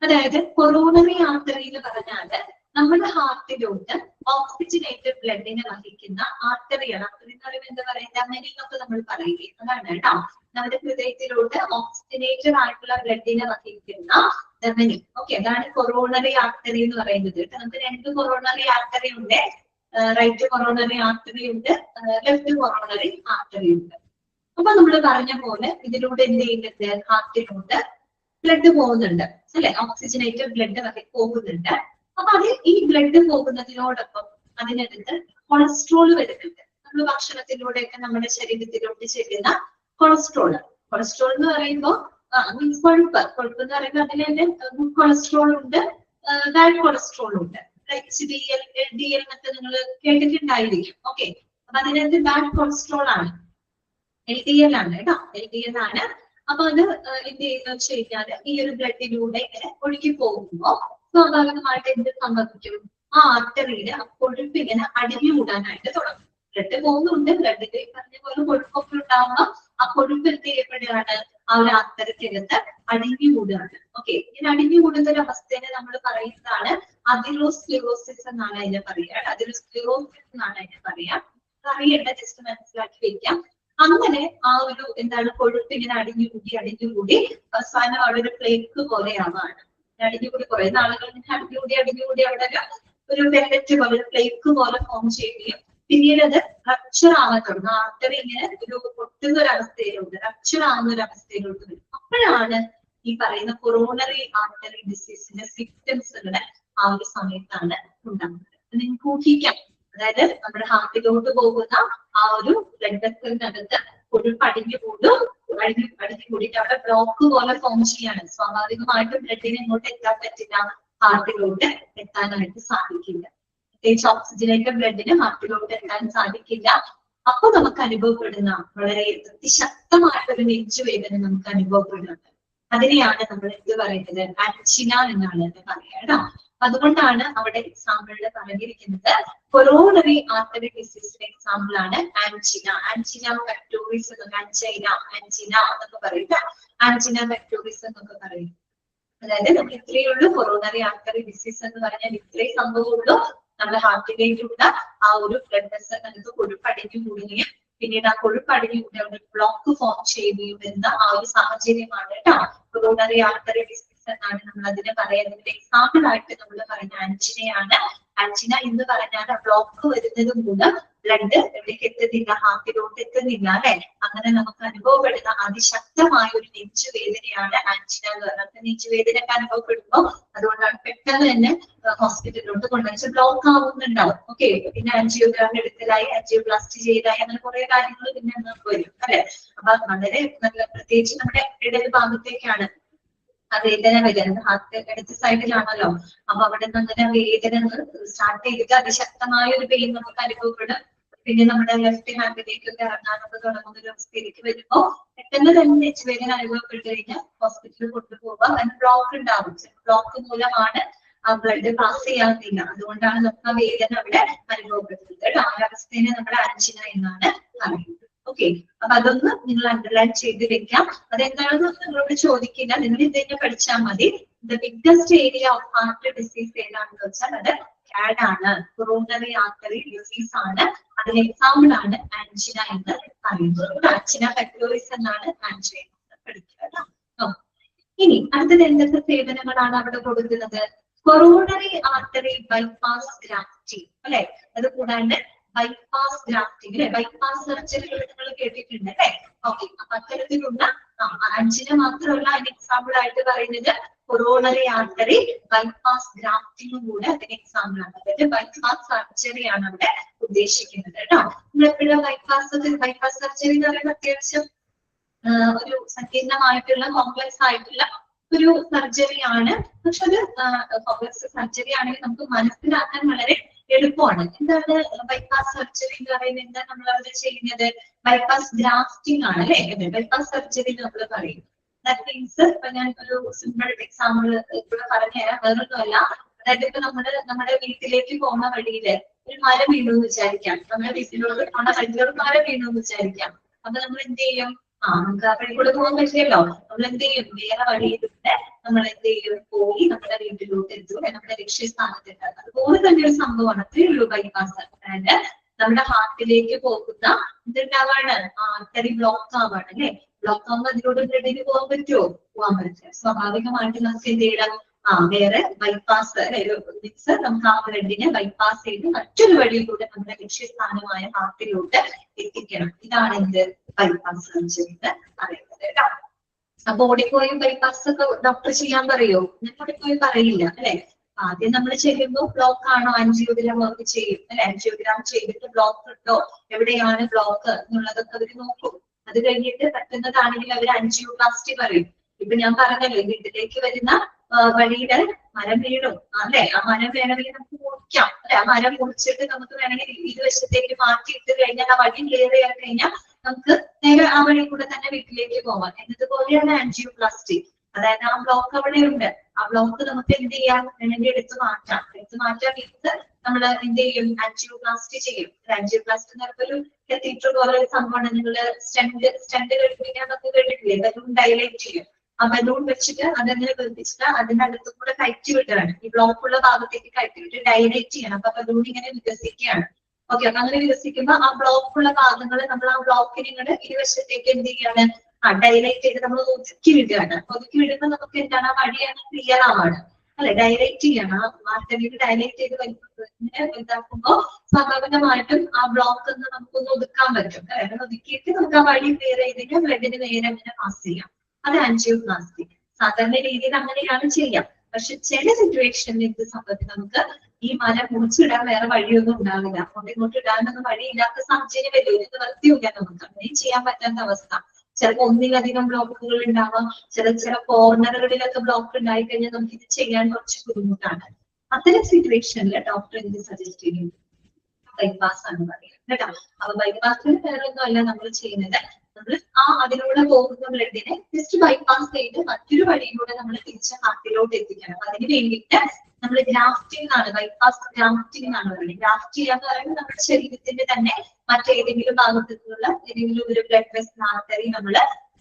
അതായത് കൊറോണറി ആർട്ടറി എന്ന് പറഞ്ഞാല് നമ്മുടെ ഹാർട്ടിലോട്ട് ഓക്സിജനേറ്റഡ് ബ്ലഡിനെ വഹിക്കുന്ന ആർട്ടറിയാണ്. ആർട്ടറി എന്ന് പറയുമ്പോൾ എന്താ പറയുക, മെനിന്നൊക്കെ നമ്മൾ പറയില്ലേ, അതാണ് കേട്ടോ. നമ്മുടെ ഹൃദയത്തിലോട്ട് ഓക്സിജനേറ്റഡ് ആയിട്ടുള്ള ബ്ലഡിനെ വഹിക്കുന്ന ധമനി. ഓക്കെ, അതാണ് കൊറോണറി ആർട്ടറി എന്ന് പറയുന്നത്. നമുക്ക് 2 കൊറോണറി ആർട്ടറി ഉണ്ട്. റൈറ്റ് കൊറോണറി ആർട്ടറി ഉണ്ട്, ലെഫ്റ്റ് കൊറോണറി ആർട്ടറി ഉണ്ട്. അപ്പൊ നമ്മൾ പറഞ്ഞ പോലെ ഇതിലൂടെ എന്ത് ചെയ്യുന്നുണ്ട്? ഹാർട്ടിലൂടെ ബ്ലഡ് പോകുന്നുണ്ട് അല്ലെ, ഓക്സിജനേറ്റഡ് ബ്ലഡ് പോകുന്നുണ്ട്. അപ്പൊ അത് ഈ ബ്ലഡ് പോകുന്നതിനോടൊപ്പം അതിനകത്ത് കൊളസ്ട്രോൾ വരുന്നുണ്ട്. നമ്മൾ ഭക്ഷണത്തിലൂടെയൊക്കെ നമ്മുടെ ശരീരത്തിലോട്ട് ചെല്ലുന്ന കൊളസ്ട്രോൾ. കൊളസ്ട്രോൾ എന്ന് പറയുമ്പോൾ മീൻസ് കൊഴുപ്പ്. കൊഴുപ്പ് എന്ന് പറയുമ്പോൾ അതിൽ തന്നെ ഗുഡ് കൊളസ്ട്രോൾ ഉണ്ട്, ബാഡ് കൊളസ്ട്രോൾ ഉണ്ട്. HDL, LDL എന്നൊക്കെ നിങ്ങൾ കേട്ടിട്ടുണ്ടായിരിക്കും. ഓക്കെ, അപ്പൊ അതിനകത്ത് ബാഡ് കൊളസ്ട്രോൾ ആണ്, LDL ആണ് കേട്ടോ, LDL ആണ്. അപ്പൊ അത് എന്ത് ചെയ്യുന്ന വെച്ച് കഴിഞ്ഞാല് ഈ ഒരു ബ്ലഡിലൂടെ ഇങ്ങനെ ഒഴുകി പോകുമ്പോ സ്വാഭാവികമായിട്ട് എന്ത് സംഭവിക്കും? ആ ആർട്ടറിയില് കൊഴുപ്പ് ഇങ്ങനെ അടിഞ്ഞുകൂടാനായിട്ട് തുടങ്ങും. ബ്ലഡ് പോകുന്നുണ്ട്, ബ്ലഡിൽ പറഞ്ഞ പോലെ കൊഴുപ്പൊക്കെ ഉണ്ടാവുമ്പോ ആ കൊഴുപ്പ് എന്ത് ചെയ്യപ്പെടുകയാണ്? ആ ഒരു ആർട്ടറിക്കകത്ത് അടിഞ്ഞുകൂടുകയാണ്. ഓക്കെ, ഇങ്ങനെ അടിഞ്ഞുകൂടുന്ന ഒരു അവസ്ഥയെ നമ്മൾ പറയുന്നതാണ് അതിറോസ്ക്ലിറോസിസ് എന്നാണ് അതിനെ പറയുക. അതിറോസ്ക്ലിറോസിസ് എന്നാണ് അതിനെ പറയാ. അറിയേണ്ട, ജസ്റ്റ് മനസ്സിലാക്കി വെക്കാം. അങ്ങനെ ആ ഒരു എന്താണ് കൊഴുപ്പ് ഇങ്ങനെ അടിഞ്ഞുകൂടി അവസാനം അവിടെ ഒരു പ്ലേക്ക് പോലെയാവാണ്. അടിഞ്ഞുകൂടി കുറെ നാളുകൾ അടിഞ്ഞുകൂടി അവിടെ ഒരു പെല്ലറ്റ് പോലെ പ്ലേക്ക് പോലെ ഫോം ചെയ്യുകയും പിന്നീട് അത് റപ്ചർ ആവാൻ തുടങ്ങും. ആർട്ടറി ഇങ്ങനെ ഒരു പൊട്ടുന്ന ഒരു അവസ്ഥയിലോട്ട്, റപ്ചർ ആവുന്ന ഒരു അവസ്ഥയിലോട്ട് വരും. അപ്പോഴാണ് ഈ പറയുന്ന കൊറോണറി ആർട്ടറി ഡിസീസിന്റെ സിംപ്റ്റംസുകള് ആ ഒരു സമയത്താണ് ഉണ്ടാകുന്നത്. നിങ്ങൾക്ക് ഊഹിക്കാം, അതായത് നമ്മുടെ ഹാർട്ടിലോട്ട് പോകുന്ന ആ ഒരു ബ്ലഡ് വെസലിനകത്ത് കൊഴുപ്പ് അടിഞ്ഞുകൂടിയിട്ട് അവിടെ ബ്ലോക്ക് പോലെ ഫോം ചെയ്യാണ്. സ്വാഭാവികമായിട്ടും ബ്ലഡിന് ഇങ്ങോട്ട് എത്താൻ പറ്റില്ല, ഹാർട്ടിലോട്ട് എത്താനായിട്ട് സാധിക്കില്ല. പ്രത്യേകിച്ച് ഓക്സിജനേറ്റഡ് ബ്ലഡിന് ഹാർട്ടിലോട്ട് എത്താൻ സാധിക്കില്ല. അപ്പൊ നമുക്ക് അനുഭവപ്പെടുന്ന വളരെ അതിശക്തമായിട്ടൊരു നെഞ്ചുവേദന നമുക്ക് അനുഭവപ്പെടുന്നുണ്ട്. അതിനെയാണ് നമ്മൾ എന്ത് പറയുന്നത്? ആൻജിന എന്നാണ് പറയുക കേട്ടോ. അതുകൊണ്ടാണ് അവിടെ എക്സാമ്പിളിൽ പറഞ്ഞിരിക്കുന്നത് കൊറോണറി ആർട്ടറി ഡിസീസിന്റെ എക്സാമ്പിൾ ആണ് ആൻജിന. ആൻജിന പെക്ടോറിസ് എന്നൊക്കെ, ആൻജിന എന്നൊക്കെ പറയും, ആൻജിന പെക്ടോറിസ് എന്നൊക്കെ പറയും. അതായത് നമുക്ക് ഇത്രയേ ഉള്ളൂ കൊറോണറി ആർട്ടറി ഡിസീസ് എന്ന് പറഞ്ഞാൽ ഇത്രയും സംഭവമുള്ളൂ. നമ്മുടെ ഹാർട്ടിലേക്കുള്ള ആ ഒരു ബ്ലഡ് വെസലിനകത്ത് കൊഴുപ്പ് അടിഞ്ഞുകൂടുകയും പിന്നീട് ആ കൊഴുപ്പ് അടിഞ്ഞുകൂടി അവിടെ ബ്ലോക്ക് ഫോം ചെയ്യുകയും വരുന്ന ആ ഒരു സാഹചര്യമാണ് കേട്ടോ കൊറോണറി ആർട്ടറി ഡിസീസ് എന്നാണ് നമ്മൾ അതിനെ പറയുന്നത്. എക്സാമ്പിൾ ആയിട്ട് നമ്മൾ പറയുന്ന ആൻജിനയാണ്. ആൻജിന എന്ന് പറഞ്ഞാൽ ബ്ലോക്ക് വരുന്നത് മൂലം ബ്ലഡ് എവിടേക്ക് എത്തുന്നില്ല, ഹാർട്ടിലോട്ട് എത്തുന്നില്ല അല്ലെ. അങ്ങനെ നമുക്ക് അനുഭവപ്പെടുന്ന അതിശക്തമായ ഒരു നെഞ്ചുവേദനയാണ് ആൻജിന എന്ന് പറയുന്നത്. നെഞ്ചുവേദനയൊക്കെ അനുഭവപ്പെടുമ്പോൾ അതുകൊണ്ടാണ് പെട്ടെന്ന് തന്നെ ഹോസ്പിറ്റലിലോട്ട് കൊണ്ടുവച്ച് ബ്ലോക്ക് ആവുന്നുണ്ടാവും. ഓക്കെ, പിന്നെ ആൻജിയോഗ്രാം എടുക്കലായി, ആൻജിയോപ്ലാസ്റ്റി ചെയ്തായി, അങ്ങനെ കുറെ കാര്യങ്ങൾ പിന്നെ നമുക്ക് വരും അല്ലെ. അപ്പൊ വളരെ നല്ല, പ്രത്യേകിച്ച് നമ്മുടെ ഇടത് ഭാഗത്തേക്കാണ് ആ വേദന വരുന്നത്. ഹാർട്ട് ഇടത് സൈഡിലാണല്ലോ. അപ്പൊ അവിടെ നിന്ന് അങ്ങനെ വേദന സ്റ്റാർട്ട് ചെയ്തിട്ട് അതിശക്തമായ ഒരു പെയിൻ നമുക്ക് അനുഭവപ്പെടും. പിന്നെ നമ്മുടെ ലെഫ്റ്റ് ഹാൻഡിലേക്കൊക്കെ ഇറങ്ങാനൊക്കെ തുടങ്ങുന്ന ഒരു അവസ്ഥയിലേക്ക് വരുമ്പോ പെട്ടെന്ന് തന്നെ നെഞ്ചുവേദന അനുഭവപ്പെട്ടു കഴിഞ്ഞാൽ ഹോസ്പിറ്റലിൽ കൊണ്ടുപോകുക. അതിന് ബ്ലോക്ക് ഉണ്ടാവും. ബ്ലോക്ക് മൂലമാണ് ആ ബ്ലഡ് പാസ് ചെയ്യാത്തില്ല. അതുകൊണ്ടാണ് നമുക്ക് ആ വേദന അവിടെ അനുഭവപ്പെടുന്നത്. ആ അവസ്ഥയെ നമ്മുടെ ആൻജിന എന്നാണ് പറയുന്നത്. ഓക്കെ, അപ്പൊ അതൊന്ന് നിങ്ങൾ അണ്ടർലൈൻ ചെയ്ത് വെക്കാം. അതെന്താണെന്ന് നിങ്ങളോട് ചോദിക്കില്ല, നിങ്ങൾ ഇത് തന്നെ പഠിച്ചാൽ മതി. The biggest area of heart disease ഏതാണെന്ന് വെച്ചാൽ അത് CAD ആണ്, കൊറോണറി ആർട്ടറി ഡിസീസ് ആണ്. അതിന് എക്സാമ്പിൾ ആണ് ആൻജിന എന്ന് പറയുന്നത്. ആൻജിന പെക്ടോറിസ് എന്നാണ് ആൻജിന പഠിക്കുക. ഇനി അടുത്തത് എന്തൊക്കെ സേവനങ്ങളാണ് അവിടെ കൊടുക്കുന്നത്? കൊറോണറി ആർട്ടറി ബൈപ്പാസ് ഗ്രാഫ്റ്റിംഗ് അല്ലെ. അത് കൂടാണ്ട് ബൈപ്പാസ് ഗ്രാഫ്റ്റിംഗ് അല്ലെ, ബൈപ്പാസ് സർജറികൾ നിങ്ങൾ കേട്ടിട്ടുണ്ട് അല്ലെ. ഓക്കെ, അപ്പൊ അത്തരത്തിലുള്ള ആൻജിന മാത്രമല്ല അതിന് എക്സാമ്പിൾ ആയിട്ട് പറയുന്നത് കൊറോണറി ആർട്ടറി ബൈപ്പാസ് ഗ്രാഫ്റ്റിംഗും കൂടെ അതിന് എക്സാമ്പിൾ ആണ്. അതായത് ബൈപ്പാസ് സർജറിയാണ് അവിടെ ഉദ്ദേശിക്കുന്നത് കേട്ടോ. നമ്മൾ എപ്പോഴും ബൈപ്പാസ് സർജറി എന്ന് പറയുന്നത് അത്യാവശ്യം ഒരു സങ്കീർണമായിട്ടുള്ള കോംപ്ലക്സ് ആയിട്ടുള്ള ഒരു സർജറിയാണ്. പക്ഷെ അത് കോംപ്ലക്സ് സർജറി ആണെങ്കിൽ നമുക്ക് മനസ്സിലാക്കാൻ വളരെ എളുപ്പമാണ്. എന്താണ് ബൈപ്പാസ് സർജറി എന്ന് പറയുന്നത്? എന്താ നമ്മൾ അവിടെ ചെയ്യുന്നത്? ബൈപ്പാസ് ഗ്രാഫ്റ്റിംഗ് ആണ് അല്ലെ. ബൈപ്പാസ് സർജറി നമ്മൾ പറയും. ദാറ്റ് മീൻസ് ഇപ്പൊ ഞാൻ ഒരു സിമ്പിൾ എക്സാമ്പിൾ ഇവിടെ പറഞ്ഞുതരാം. വേറൊന്നുമല്ല, അതായത് ഇപ്പൊ നമ്മുടെ വീട്ടിലേക്ക് പോകുന്ന വഴിയില് ഒരു മരം വീണു എന്ന് വിചാരിക്കാം. നമ്മുടെ വീട്ടിലോട്ട് നമ്മുടെ വഴിയിലൊരു മരം വീണു എന്ന് വിചാരിക്കാം. അപ്പൊ നമ്മൾ എന്ത് ചെയ്യും? നമുക്ക് ആ വഴി കൂടെ പോകാൻ പറ്റില്ലല്ലോ. നമ്മൾ എന്ത് ചെയ്യും? വേറെ വഴിയിലൂടെ നമ്മൾ എന്ത് ചെയ്യും? പോയി നമ്മുടെ വീട്ടിലോട്ട് എത്തുക, നമ്മുടെ ലക്ഷ്യസ്ഥാനത്ത്. അതുപോലെ തന്നെ ഒരു സംഭവമാണ്. അത്രയേ ഉള്ളൂ ബൈപ്പാസ്. അതായത് നമ്മുടെ ഹാർട്ടിലേക്ക് പോകുന്ന എന്തുണ്ടാവാണ്? ആർട്ടറി ബ്ലോക്ക് ആവാണ് അല്ലെ. ബ്ലോക്ക് ആകുമ്പോൾ അതിലൂടെ ബ്ലഡിന് പോകാൻ പറ്റുമോ? പോകാൻ പറ്റില്ല. സ്വാഭാവികമായിട്ട് നമുക്ക് എന്ത് ചെയ്യണം? വേറെ ബൈപ്പാസ് മീൻസ് നമുക്ക് ആ ബ്ലഡിനെ ബൈപ്പാസ് ചെയ്ത് മറ്റൊരു വഴിയിലൂടെ നമ്മുടെ ലക്ഷ്യസ്ഥാനമായ ഹാർട്ടിലോട്ട് എത്തിക്കണം. ഇതാണ് എന്ത് ബൈപ്പാസ് സർജറി എന്ന് പറയുന്നത് കേട്ടോ. അപ്പൊ ഓടിപ്പോയി ബൈപ്പാസ് ഒക്കെ ഡോക്ടർ ചെയ്യാൻ പറയുമോ? ഞാൻ ഓടിപ്പോയി പറയില്ല അല്ലെ. ആദ്യം നമ്മൾ ചെയ്യുമ്പോൾ ബ്ലോക്ക് ആണോ ആൻജിയോഗ്രാം വർക്ക് ചെയ്യും അല്ലെ. ആൻജിയോഗ്രാം ചെയ്തിട്ട് ബ്ലോക്ക് ഉണ്ടോ, എവിടെയാണ് ബ്ലോക്ക് എന്നുള്ളതൊക്കെ അവർ നോക്കും. അത് കഴിഞ്ഞിട്ട് പറ്റുന്നതാണെങ്കിൽ അവർ ആൻജിയോപ്ലാസ്റ്റി പറയും. ഇപ്പൊ ഞാൻ പറഞ്ഞല്ലോ, വീട്ടിലേക്ക് വരുന്ന വഴിയുടെ മരം വീഴും അല്ലെ. ആ മരം വേണമെങ്കിൽ നമുക്ക് മുറിക്കാം അല്ലെ. ആ മരം മുറിച്ചിട്ട് നമുക്ക് വേണമെങ്കിൽ ഇരുവശത്തേക്ക് മാറ്റിയിട്ട് കഴിഞ്ഞാൽ ആ വഴി ക്ലിയർ ചെയ്യാൻ കഴിഞ്ഞാൽ നമുക്ക് നേരെ ആ വഴി കൂടെ തന്നെ വീട്ടിലേക്ക് പോവാം. എന്നതുപോലെയാണ് ആൻജിയോപ്ലാസ്റ്റി. അതായത് ആ ബ്ലോക്ക് അവിടെയുണ്ട്, ആ ബ്ലോക്ക് നമുക്ക് എന്ത് ചെയ്യാം? വേണമെങ്കിൽ എടുത്തു മാറ്റാൻ മീൻസ് നമ്മൾ എന്ത് ചെയ്യും? ആൻജിയോപ്ലാസ്റ്റി ചെയ്യും. ആൻജിയോപ്ലാസ്റ്റി എന്ന് പറയുമ്പോൾ ഒരു കത്തീഡ്രൽ പോലെ ഒരു സംഭവമാണ്. നിങ്ങള് സ്റ്റെന്റ് കഴിപ്പിക്കാൻ നമുക്ക് കേട്ടിട്ടില്ലേ? ബലൂൺ ഡയലേറ്റ് ചെയ്യും. ആ ബലൂൺ വെച്ചിട്ട് അതെങ്ങനെ ബന്ധിച്ചിട്ട് അതിന്റെ അടുത്ത് കൂടെ കയറ്റി വിടുകയാണ്. ഈ ബ്ലോക്ക് ഉള്ള ഭാഗത്തേക്ക് കയറ്റി വിട്ട് ഡയലേറ്റ് ചെയ്യണം. അപ്പൊ ബലൂൺ ഇങ്ങനെ വികസിക്കുകയാണ്. ഓക്കെ, അപ്പൊ അങ്ങനെ വികസിക്കുമ്പോൾ ആ ബ്ലോക്ക് ഉള്ള ഭാഗങ്ങൾ നമ്മൾ ആ ബ്ലോക്കിനെ ഇങ്ങനെ ഇരുവശത്തേക്ക് എന്ത് ചെയ്യാണ്? ഡയലേറ്റ് ചെയ്ത് നമ്മൾ ഒതുക്കി വിടുകയാണ്. ഒതുക്കി വിടുമ്പോൾ നമുക്ക് എന്താണ്? ആ വഴിയാണ് ക്ലിയർ ആവാണ് അല്ലെ. ഡയലേറ്റ് ചെയ്യണം. ആ മാർക്കറ്റിൽ ഡയലേറ്റ് ചെയ്ത് ഇതാക്കുമ്പോൾ സ്വാഭാവികമായിട്ടും ആ ബ്ലോക്ക് നമുക്കൊന്ന് ഒതുക്കാൻ പറ്റും അല്ലെ. അങ്ങനെ ഒതുക്കിയിട്ട് നമുക്ക് ആ വഴി ക്ലിയർ ചെയ്തിട്ട് ബ്ലഡിന് നേരെ അങ്ങനെ പാസ് ചെയ്യാം. അത് ആൻജിയോപ്ലാസ്റ്റി. സാധാരണ രീതിയിൽ അങ്ങനെയാണ് ചെയ്യാം. പക്ഷെ ചില സിറ്റുവേഷനിൽ ഇത് സംബന്ധിച്ച് നമുക്ക് ഈ മരം മുറിച്ചിടാൻ വേറെ വഴിയൊന്നും ഉണ്ടാവില്ല. അങ്ങോട്ട് ഇങ്ങോട്ട് ഇടാനൊന്നും വഴിയില്ലാത്ത സാഹചര്യം വരും. ഇത് നിവർത്തിയില്ല, നമുക്ക് അങ്ങനെയും ചെയ്യാൻ പറ്റാത്ത അവസ്ഥ. ചിലപ്പോൾ ഒന്നിലധികം ബ്ലോക്കുകൾ ഉണ്ടാവാം. ചില കോർണറുകളിലൊക്കെ ബ്ലോക്ക് ഉണ്ടായി കഴിഞ്ഞാൽ നമുക്ക് ഇത് ചെയ്യാൻ കുറച്ച് ബുദ്ധിമുട്ടാണ്. അത്തരം സിറ്റുവേഷനിൽ ഡോക്ടർ എന്ത് സജസ്റ്റ് ചെയ്യും? ബൈപ്പാസ് ആണ് പറയുന്നത് കേട്ടോ. അപ്പൊ ബൈപ്പാസിന് വേറെ ഒന്നും അല്ല നമ്മൾ ചെയ്യുന്നത്. നമ്മൾ അതിലൂടെ പോകുന്ന ബ്ലഡിനെ ജസ്റ്റ് ബൈപ്പാസ് ചെയ്ത് മറ്റൊരു വഴിയിലൂടെ നമ്മൾ തിരിച്ച് ഹാർട്ടിലോട്ട് എത്തിക്കണം. അപ്പൊ അതിന് വേണ്ടിയിട്ട് നമ്മൾ ഗ്രാഫ്റ്റിംഗ് ആണ്, ബൈപ്പാസ് ഗ്രാഫ്റ്റിംഗ് എന്നാണ് പറയുന്നത്. ഗ്രാഫ്റ്റ് ചെയ്യാന്ന് പറയുന്നത് നമ്മുടെ ശരീരത്തിന്റെ തന്നെ മറ്റേതെങ്കിലും ഭാഗത്തു നിന്നുള്ള ഏതെങ്കിലും ഒരു ബ്ലഡ് വെസൽ ആർട്ടറി നമ്മൾ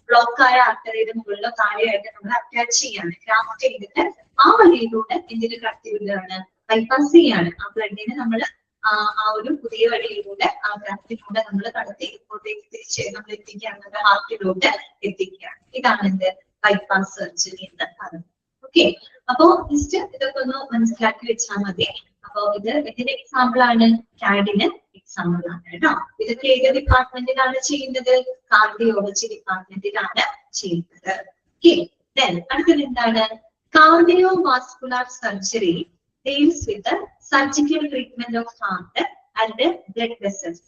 ബ്ലോക്കായ ആർട്ടറിയുടെ മുകളിലോ താഴെയായിട്ട് നമ്മൾ അറ്റാച്ച് ചെയ്യാണ്. ഗ്രാഫ്റ്റ് ചെയ്തിട്ട് ആ വഴിയിലൂടെ എന്തിനു കടത്തിവിടുകയാണ്? ബൈപ്പാസ് ചെയ്യാണ്. ആ ബ്ലഡിനെ നമ്മൾ ആ ഒരു പുതിയ വഴിയിലൂടെ ആ ഗ്രാഫ്റ്റിലൂടെ നമ്മൾ കടത്തി ഇങ്ങോട്ടേക്ക് തിരിച്ച് നമ്മൾ എത്തിക്കുകയാണ്, നമ്മുടെ ഹാർട്ടിലോട്ട് എത്തിക്കുകയാണ്. ഇതാണ് എന്ത് ബൈപ്പാസ് സർജറി എന്ന് പറയുന്നത്. ഓക്കെ, അപ്പോ ജസ്റ്റ് ഇതൊക്കെ ഒന്ന് മനസ്സിലാക്കി വെച്ചാൽ മതി. അപ്പൊ ഇത് ഇതിന്റെ എക്സാമ്പിൾ ആണ്, കാഡിന് എക്സാമ്പിൾ ആണ് കേട്ടോ. ഇതൊക്കെ ഏത് ഡിപ്പാർട്ട്മെന്റിലാണ് ചെയ്യുന്നത്? കാർഡിയോളജി ഡിപ്പാർട്ട്മെന്റിലാണ് ചെയ്യുന്നത്. ഓക്കെ, അടുത്തത് എന്താണ്? Cardio vascular surgery deals with the surgical treatment of heart and blood vessels.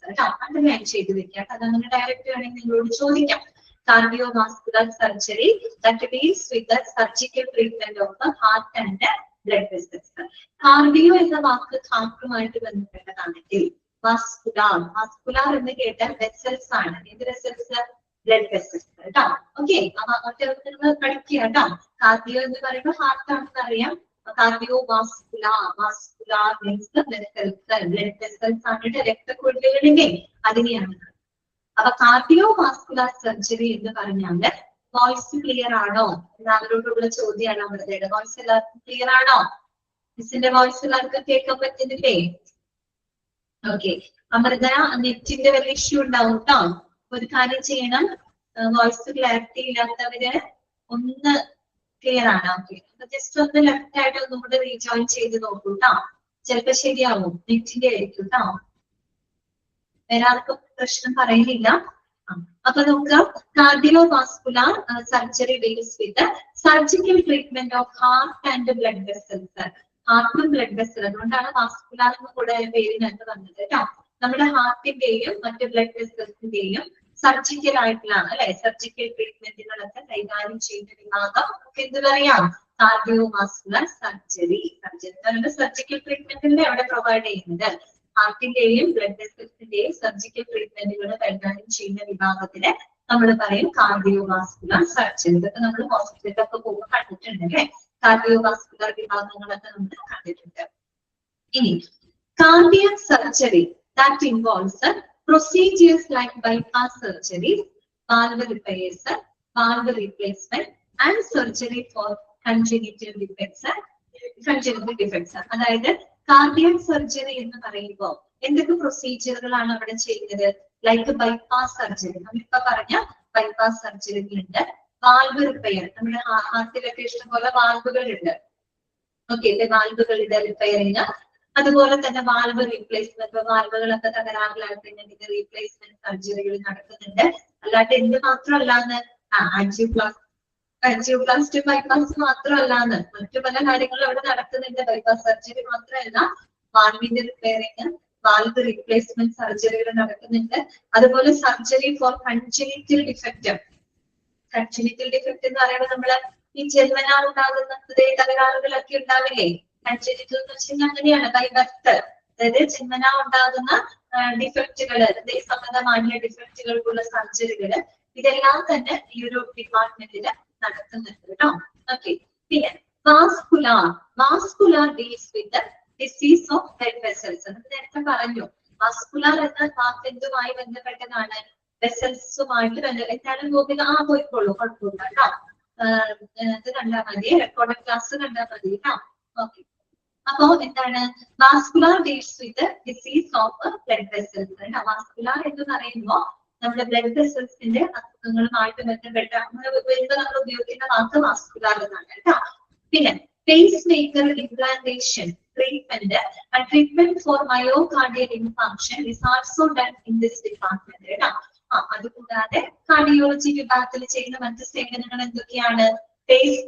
അത് ഞാൻ ചെയ്തു വെക്കാം. അതങ്ങനെ ഡയറക്റ്റ് വേണമെങ്കിൽ നിങ്ങളോട് ചോദിക്കാം. Cardiovascular surgery that deals with the surgical treatment of the heart and blood vessels. Cardio എന്ന വാക്ക് ഹാർട്ടുമായിട്ട് ബന്ധപ്പെട്ടതാണെങ്കിൽ വാസ്കുലാർ എന്ന് കേട്ടാൽ വെസൽസ് ആണ്. ഏത് വെസൽസ്? ബ്ലഡ് വെസൽസ് കേട്ടോ. ഓക്കെ, അപ്പൊ പഠിക്കുക കേട്ടോ. കാർഡിയോ എന്ന് പറയുമ്പോൾ ഹാർട്ട് ആണെന്ന് അറിയാം. വാസ്കുലാർ മീൻസ് ബ്ലഡ് വെസൽസ് ആണ്, രക്തക്കുഴലുകളിലെ അതിനെയാണ്. അപ്പൊ കാർഡിയോ വാസ്കുലർ സർജറി എന്ന് പറഞ്ഞാല് വോയിസ് ക്ലിയർ ആണോ? എല്ലാവരോടുള്ള ചോദ്യമാണ് അമൃതയുടെ. വോയിസ് എല്ലാവർക്കും ക്ലിയർ ആണോ? മിസ്സിന്റെ വോയിസ് എല്ലാവർക്കും കേൾക്കാൻ പറ്റുന്നില്ലേ? ഓക്കെ, അമൃത നെറ്റിന്റെ വല്ല ഇഷ്യൂ ഉണ്ടാവും കേട്ടോ. ഒരു കാര്യം ചെയ്യണം, വോയിസ് ക്ലാരിറ്റി ഇല്ലാത്തവര് ഒന്ന് ക്ലിയർ ആണ്. ഓക്കെ, ജസ്റ്റ് ഒന്ന് ലെഫ്റ്റ് ആയിട്ട് ഒന്നും കൂടെ റീജോയിൻ ചെയ്ത് നോക്കൂ കേട്ടോ. ചിലപ്പോ ശരിയാവും, നെറ്റിന്റെ ആയിരിക്കും കേട്ടോ. വേറെ ആർക്കും പ്രശ്നം പറയുന്നില്ല. അപ്പൊ നമുക്ക് cardiovascular surgery deals with surgical treatment of heart and blood vessels. ഹാർട്ടും ബ്ലഡ് വെസൽ, അതുകൊണ്ടാണ് വാസ്കുലർ എന്ന് കൂടെ പേരിനകത്ത് വന്നത് കേട്ടോ. നമ്മുടെ ഹാർട്ടിന്റെയും മറ്റ് ബ്ലഡ് വെസൽസിന്റെയും സർജിക്കൽ ആയിട്ടുള്ള അല്ലെ സർജിക്കൽ ട്രീറ്റ്മെന്റുകളൊക്കെ കൈകാര്യം ചെയ്യുന്ന വിഭാഗം നമുക്ക് എന്ത് പറയാം? Cardio vascular surgery. സർജിക്കൽ ട്രീറ്റ്മെന്റിന്റെ അവിടെ പ്രൊവൈഡ് ചെയ്യുന്നത് ഹാർട്ടിന്റെയും ബ്ലഡ് വെസൽസിന്റെയും സർജിക്കൽ ട്രീറ്റ്മെന്റുകൾ കൈകാര്യം ചെയ്യുന്ന വിഭാഗത്തില് നമ്മൾ പറയും കാർഡിയോ വാസ്കുലർ സർജറി. ഇതൊക്കെ നമ്മൾ ഹോസ്പിറ്റലിലൊക്കെ പോകുമ്പോൾ കണ്ടിട്ടുണ്ട് അല്ലെ. കാർഡിയോ വാസ്കുലർ വിഭാഗങ്ങളൊക്കെ നമ്മൾ കണ്ടിട്ടുണ്ട്. ഇനി cardiac surgery that involves procedures like bypass surgery, valve repairs, valve replacement and surgery for congenital defects. അതായത് കാർഡിയക് സർജറി എന്ന് പറയുമ്പോൾ എന്തൊക്കെ പ്രൊസീജിയറുകളാണ് അവിടെ ചെയ്യുന്നത്? ലൈക്ക് ബൈപ്പാസ് സർജറി, നമ്മളിപ്പോ പറഞ്ഞ ബൈപ്പാസ് സർജറികളുണ്ട്. വാൽവ് റിപ്പയർ, നമ്മുടെ ഹാർട്ടിലൊക്കെ ഇഷ്ടംപോലെ വാൽവുകളുണ്ട്. ഓക്കെ, വാൽവുകളുടെ റിപ്പയറിങ്, അതുപോലെ തന്നെ വാൽവ് റീപ്ലേസ്മെന്റ്, വാൽവുകളൊക്കെ തകരാറിലായിട്ട് റീപ്ലേസ്മെന്റ് സർജറികൾ നടക്കുന്നുണ്ട്. അല്ലാണ്ട് എന്ത് മാത്രമല്ലാന്ന് ആൻജിയോപ്ലാസ്റ്റി ബൈപ്പാസ് മാത്രമല്ലാന്ന് മറ്റു പല കാര്യങ്ങളും അവിടെ നടക്കുന്നുണ്ട്. ബൈപ്പാസ് സർജറി മാത്രമല്ല, വാൽവിന്റെ റിപ്പയറിങ്, വാൽവ് റീപ്ലേസ്മെന്റ് സർജറികൾ നടക്കുന്നുണ്ട്. അതുപോലെ surgery four congenital defect. Congenital defect എന്ന് പറയുമ്പോൾ നമ്മള് ഈ ജന്മനാ ഉണ്ടാകുന്ന ഹൃദയ തകരാറുകളൊക്കെ ഉണ്ടാവില്ലേ? കൺജനിറ്റൽ എന്ന് വെച്ച് കഴിഞ്ഞാൽ അങ്ങനെയാണ്, ബൈ ബർത്ത്, അതായത് ജന്മനാ ഉണ്ടാകുന്ന ഡിഫക്റ്റുകള്, ഹൃദയ സംബന്ധമായ ഡിഫക്റ്റുകൾക്കുള്ള സർജറികള്, ഇതെല്ലാം തന്നെ ഈ ഒരു ഡിപ്പാർട്ട്മെന്റിൽ നടക്കുന്നുണ്ട് കേട്ടോ. ഓക്കെ, പിന്നെ vascular deals with disease of blood vessels. നേരത്തെ പറഞ്ഞു, വാസ്കുലാർ എന്ന വാക്ക് എന്തുമായി ബന്ധപ്പെട്ടതാണ്? വെസൽസുമായിട്ട് ബന്ധപ്പെട്ടാണ്. ഗോപിക പോയിക്കോളൂ, കുഴപ്പമില്ല കേട്ടോ. ഇത് കണ്ടാൽ മതി, റെക്കോർഡ് ക്ലാസ് കണ്ടാൽ മതി കേട്ടോ. ഓക്കെ, അപ്പോ എന്താണ് vascular deals with disease of blood vessels. Vascular എന്ന് പറയുമ്പോ നമ്മുടെ ബ്ലഡ് വെസൽസിന്റെ അസുഖങ്ങളുമായിട്ട് ബന്ധപ്പെട്ട നമ്മൾ ഉപയോഗിക്കുന്ന വാക്ക് വാസ്കുലാർ എന്നാണ് കേട്ടോ. പിന്നെ pacemaker implantation treatment for myocardial infarction is also done in this department കേട്ടോ. അതുകൂടാതെ കാർഡിയോളജി വിഭാഗത്തിൽ ചെയ്യുന്ന മറ്റ് സേവനങ്ങൾ എന്തൊക്കെയാണ്? പേസ്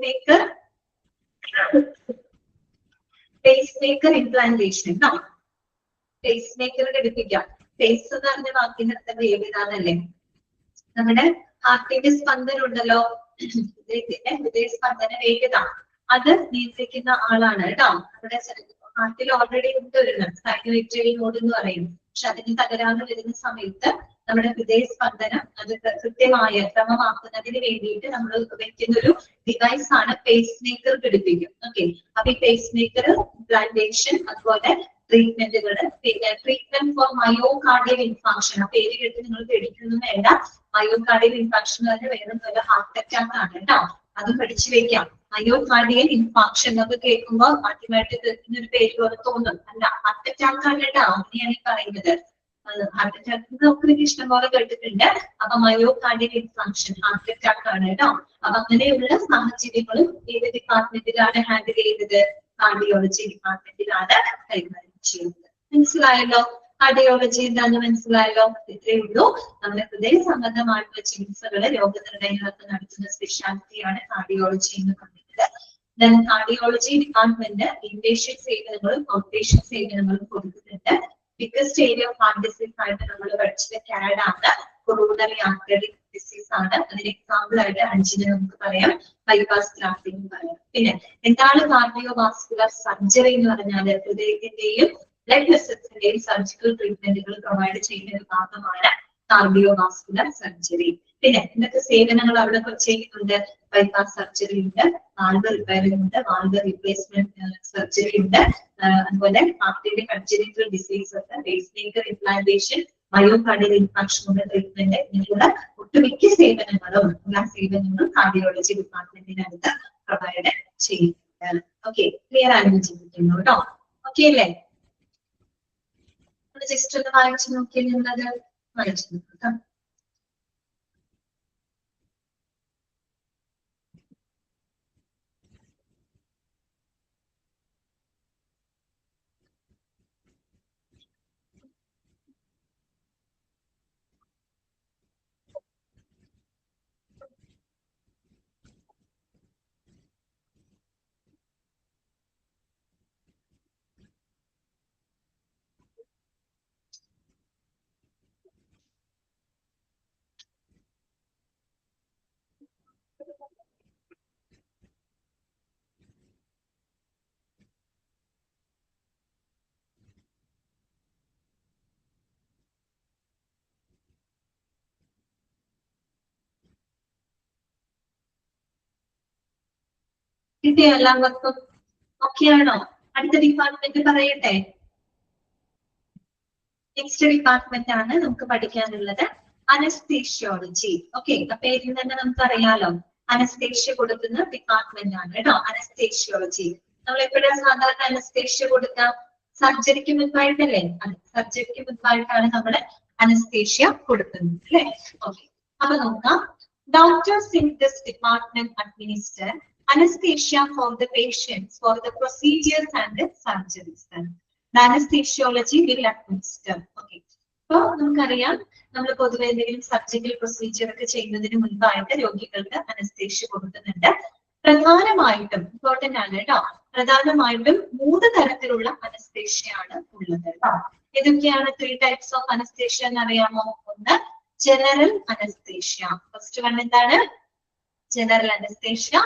മേക്കർ ഇംപ്ലാന്റേഷൻ കേട്ടോ. പേസ് മേക്കർ ഘടിപ്പിക്കാം. പേസ് എന്ന് പറഞ്ഞ വാക്കിന്റെ അർത്ഥം വേഗതാന്നല്ലേ? നമ്മുടെ ഹാർട്ടിന്റെ സ്പന്ദനം ഉണ്ടല്ലോ, ഹൃദയ സ്പന്ദന വേഗത, അത് നിയന്ത്രിക്കുന്ന ആളാണ് കേട്ടോ. നമ്മുടെ ഹാർട്ടിൽ ഓൾറെഡി ഉണ്ട് ഒരു സൈനോട്രിയൽ നോഡ് എന്ന് പറയും. പക്ഷെ അതിന് തകരാറ് വരുന്ന സമയത്ത് നമ്മുടെ ഹൃദയ സ്പന്ദനം അത് കൃത്യമായ ക്രമമാക്കുന്നതിന് വേണ്ടിയിട്ട് നമ്മൾ വെക്കുന്ന ഒരു ഡിവൈസ് ആണ് പേസ് മേക്കർ ഘടിപ്പിക്കും. ഓക്കെ, അപ്പൊ ഈ പേസ് മേക്കർ ഇംപ്ലാന്റേഷൻ, അതുപോലെ ട്രീറ്റ്മെന്റുകൾ, പിന്നെ ട്രീറ്റ്മെന്റ് ഫോർ മയോകാർഡിയൽ ഇൻഫാക്ഷൻ. ആ പേര് കേട്ട് നിങ്ങൾ പേടിക്കുന്നു വേണ്ട. മയോകാർഡിയൽ ഇൻഫാക്ഷൻ എന്ന് പറഞ്ഞാൽ വേറെ പോലെ ഹാർട്ട് അറ്റാക്ക് ആണ് കേട്ടോ. അത് പഠിച്ചു വെക്കാം. മയോകാർഡിയൽ ഇൻഫാക്ഷൻ എന്നൊക്കെ കേൾക്കുമ്പോൾ ആദ്യമായിട്ട് കേൾക്കുന്ന ഒരു പേര് പോലെ തോന്നും. അല്ല, ഹാർട്ട് അറ്റാക്ക് ആണ് കേട്ടോ, അങ്ങനെയാണ് ഈ പറയുന്നത്. ഹാർട്ട് അറ്റാക്ക് നമുക്ക് ഇഷ്ടം പോലെ കേട്ടിട്ടുണ്ട്. അപ്പൊ മയോകാർഡിയൽ ഇൻഫാക്ഷൻ ഹാർട്ട് അറ്റാക്ക് ആണ് കേട്ടോ. അപ്പൊ അങ്ങനെയുള്ള സാഹചര്യങ്ങളും ഏത് ഡിപ്പാർട്ട്മെന്റിലാണ് ഹാൻഡിൽ ചെയ്യുന്നത്? കാർഡിയോളജി ഡിപ്പാർട്ട്മെന്റിലാണ് കൈകാര്യം ചെയ്യുന്നത്. മനസ്സിലായല്ലോ? കാർഡിയോളജി എന്താണെന്ന് മനസ്സിലായല്ലോ? ഇത്രയേ ഉള്ളൂ. നമ്മുടെ ഹൃദയ സംബന്ധമായിട്ടുള്ള ചികിത്സകള്, രോഗനിർണയങ്ങളൊക്കെ നടത്തുന്ന സ്പെഷ്യാലിറ്റിയാണ് കാർഡിയോളജി എന്ന് പറയുന്നത്. കാർഡിയോളജി ഡിപ്പാർട്ട്മെന്റ് ഇൻപേഷ്യന്റ് സേവനങ്ങളും ഔട്ട്പേഷ്യന്റ് സേവനങ്ങളും കൊടുക്കുന്നുണ്ട്. Biggest area of heart disease ആയിട്ട് നമ്മൾ പഠിച്ചത് CAD ആണ്, കൊറോണറി ആർട്ടറി ഡിസീസ് ആണ്. അതിന് എക്സാമ്പിൾ ആയിട്ട് അഞ്ചിനെ നമുക്ക് പറയാം, ബൈപ്പാസ് ഗ്രാഫ്റ്റിംഗ് എന്ന് പറയാം. പിന്നെ എന്താണ് കാർഡിയോ വാസ്കുലർ സർജറി എന്ന് പറഞ്ഞാൽ? ഹൃദയത്തിന്റെയും ബ്ലഡ് വെസൽസിന്റെയും സർജിക്കൽ ട്രീറ്റ്മെന്റുകൾ പ്രൊവൈഡ് ചെയ്യുന്ന ഒരു ഭാഗമാണ് കാർഡിയോ വാസ്കുലർ സർജറി. പിന്നെ ഇന്നത്തെ സേവനങ്ങൾ അവിടെ ചെയ്യുന്നുണ്ട്. ബൈപ്പാസ് സർജറി ഉണ്ട്, വാൽവ് റിപ്പയറിംഗ് ഉണ്ട്, വാൽവ് റീപ്ലേസ്മെന്റ് സർജറി ഉണ്ട്, അതുപോലെ ഹാർട്ടിന്റെ കൺജനിറ്റൽ ഡിസീസ് ഉണ്ട്, പേസ് മേക്കർ ഇംപ്ലാന്റേഷൻ, മയോകാർഡിയൽ ഇൻഫാക്ഷനുള്ള ട്രീറ്റ്മെന്റ്, ഇങ്ങനെയുള്ള ഒട്ടുമിക്ക സേവനങ്ങളും എല്ലാ സേവനങ്ങളും കാർഡിയോളജി ഡിപ്പാർട്ട്മെന്റിനകത്ത് പ്രൊവൈഡ് ചെയ്യുന്നുണ്ട്. ഓക്കെ, ക്ലിയർ ആണെന്ന് ചിന്തിക്കുന്നു കേട്ടോ. ഓക്കെ അല്ലേ? ജസ്റ്റ് ഒന്ന് വായിച്ചു നോക്കിയാൽ നിങ്ങളത് വായിച്ചു നോക്കാം. കിട്ടിയോ എല്ലാവർക്കും? ഓക്കെ ആണോ? അടുത്ത ഡിപ്പാർട്ട്മെന്റ് പറയട്ടെ. നെക്സ്റ്റ് ഡിപ്പാർട്ട്മെന്റ് ആണ് നമുക്ക് പഠിക്കാനുള്ളത് അനസ്തേഷ്യോളജി. ഓക്കെ, പേരിൽ തന്നെ നമുക്ക് അറിയാലോ, അനസ്തേഷ്യ കൊടുക്കുന്ന ഡിപ്പാർട്ട്മെന്റ് ആണ് കേട്ടോ അനസ്തേഷ്യോളജി. നമ്മൾ എപ്പോഴാണ് സാധാരണ അനസ്തേഷ്യ കൊടുക്കുക? സർജറിക്ക് മുൻപായിട്ടല്ലേ? സർജറിക്ക് മുൻപായിട്ടാണ് നമ്മൾ അനസ്തേഷ്യ കൊടുക്കുന്നത് അല്ലെ? ഓക്കെ, അപ്പൊ നോക്കാം. Doctors in this department administer anesthesia for the patients for the procedures and the surgeries. The anesthesiology will administer. Okay. So നമുക്കറിയാം നമ്മൾ പൊതുവെ എന്തെങ്കിലും സർജിക്കൽ പ്രൊസീജിയർ ഒക്കെ ചെയ്യുന്നതിന് മുൻപായിട്ട് രോഗികൾക്ക് അനസ്തേഷ്യ കൊടുക്കുന്നുണ്ട്. പ്രധാനമായിട്ടും ഇമ്പോർട്ടന്റ് ആണ് കേട്ടോ. പ്രധാനമായിട്ടും 3 തരത്തിലുള്ള അനസ്തേഷ്യയാണ് ഉള്ളത് കേട്ടോ. ഏതൊക്കെയാണ് 3 types of anesthesia എന്ന് അറിയാമോ? ഒന്ന് general anesthesia. First one എന്താണ്? General anesthesia.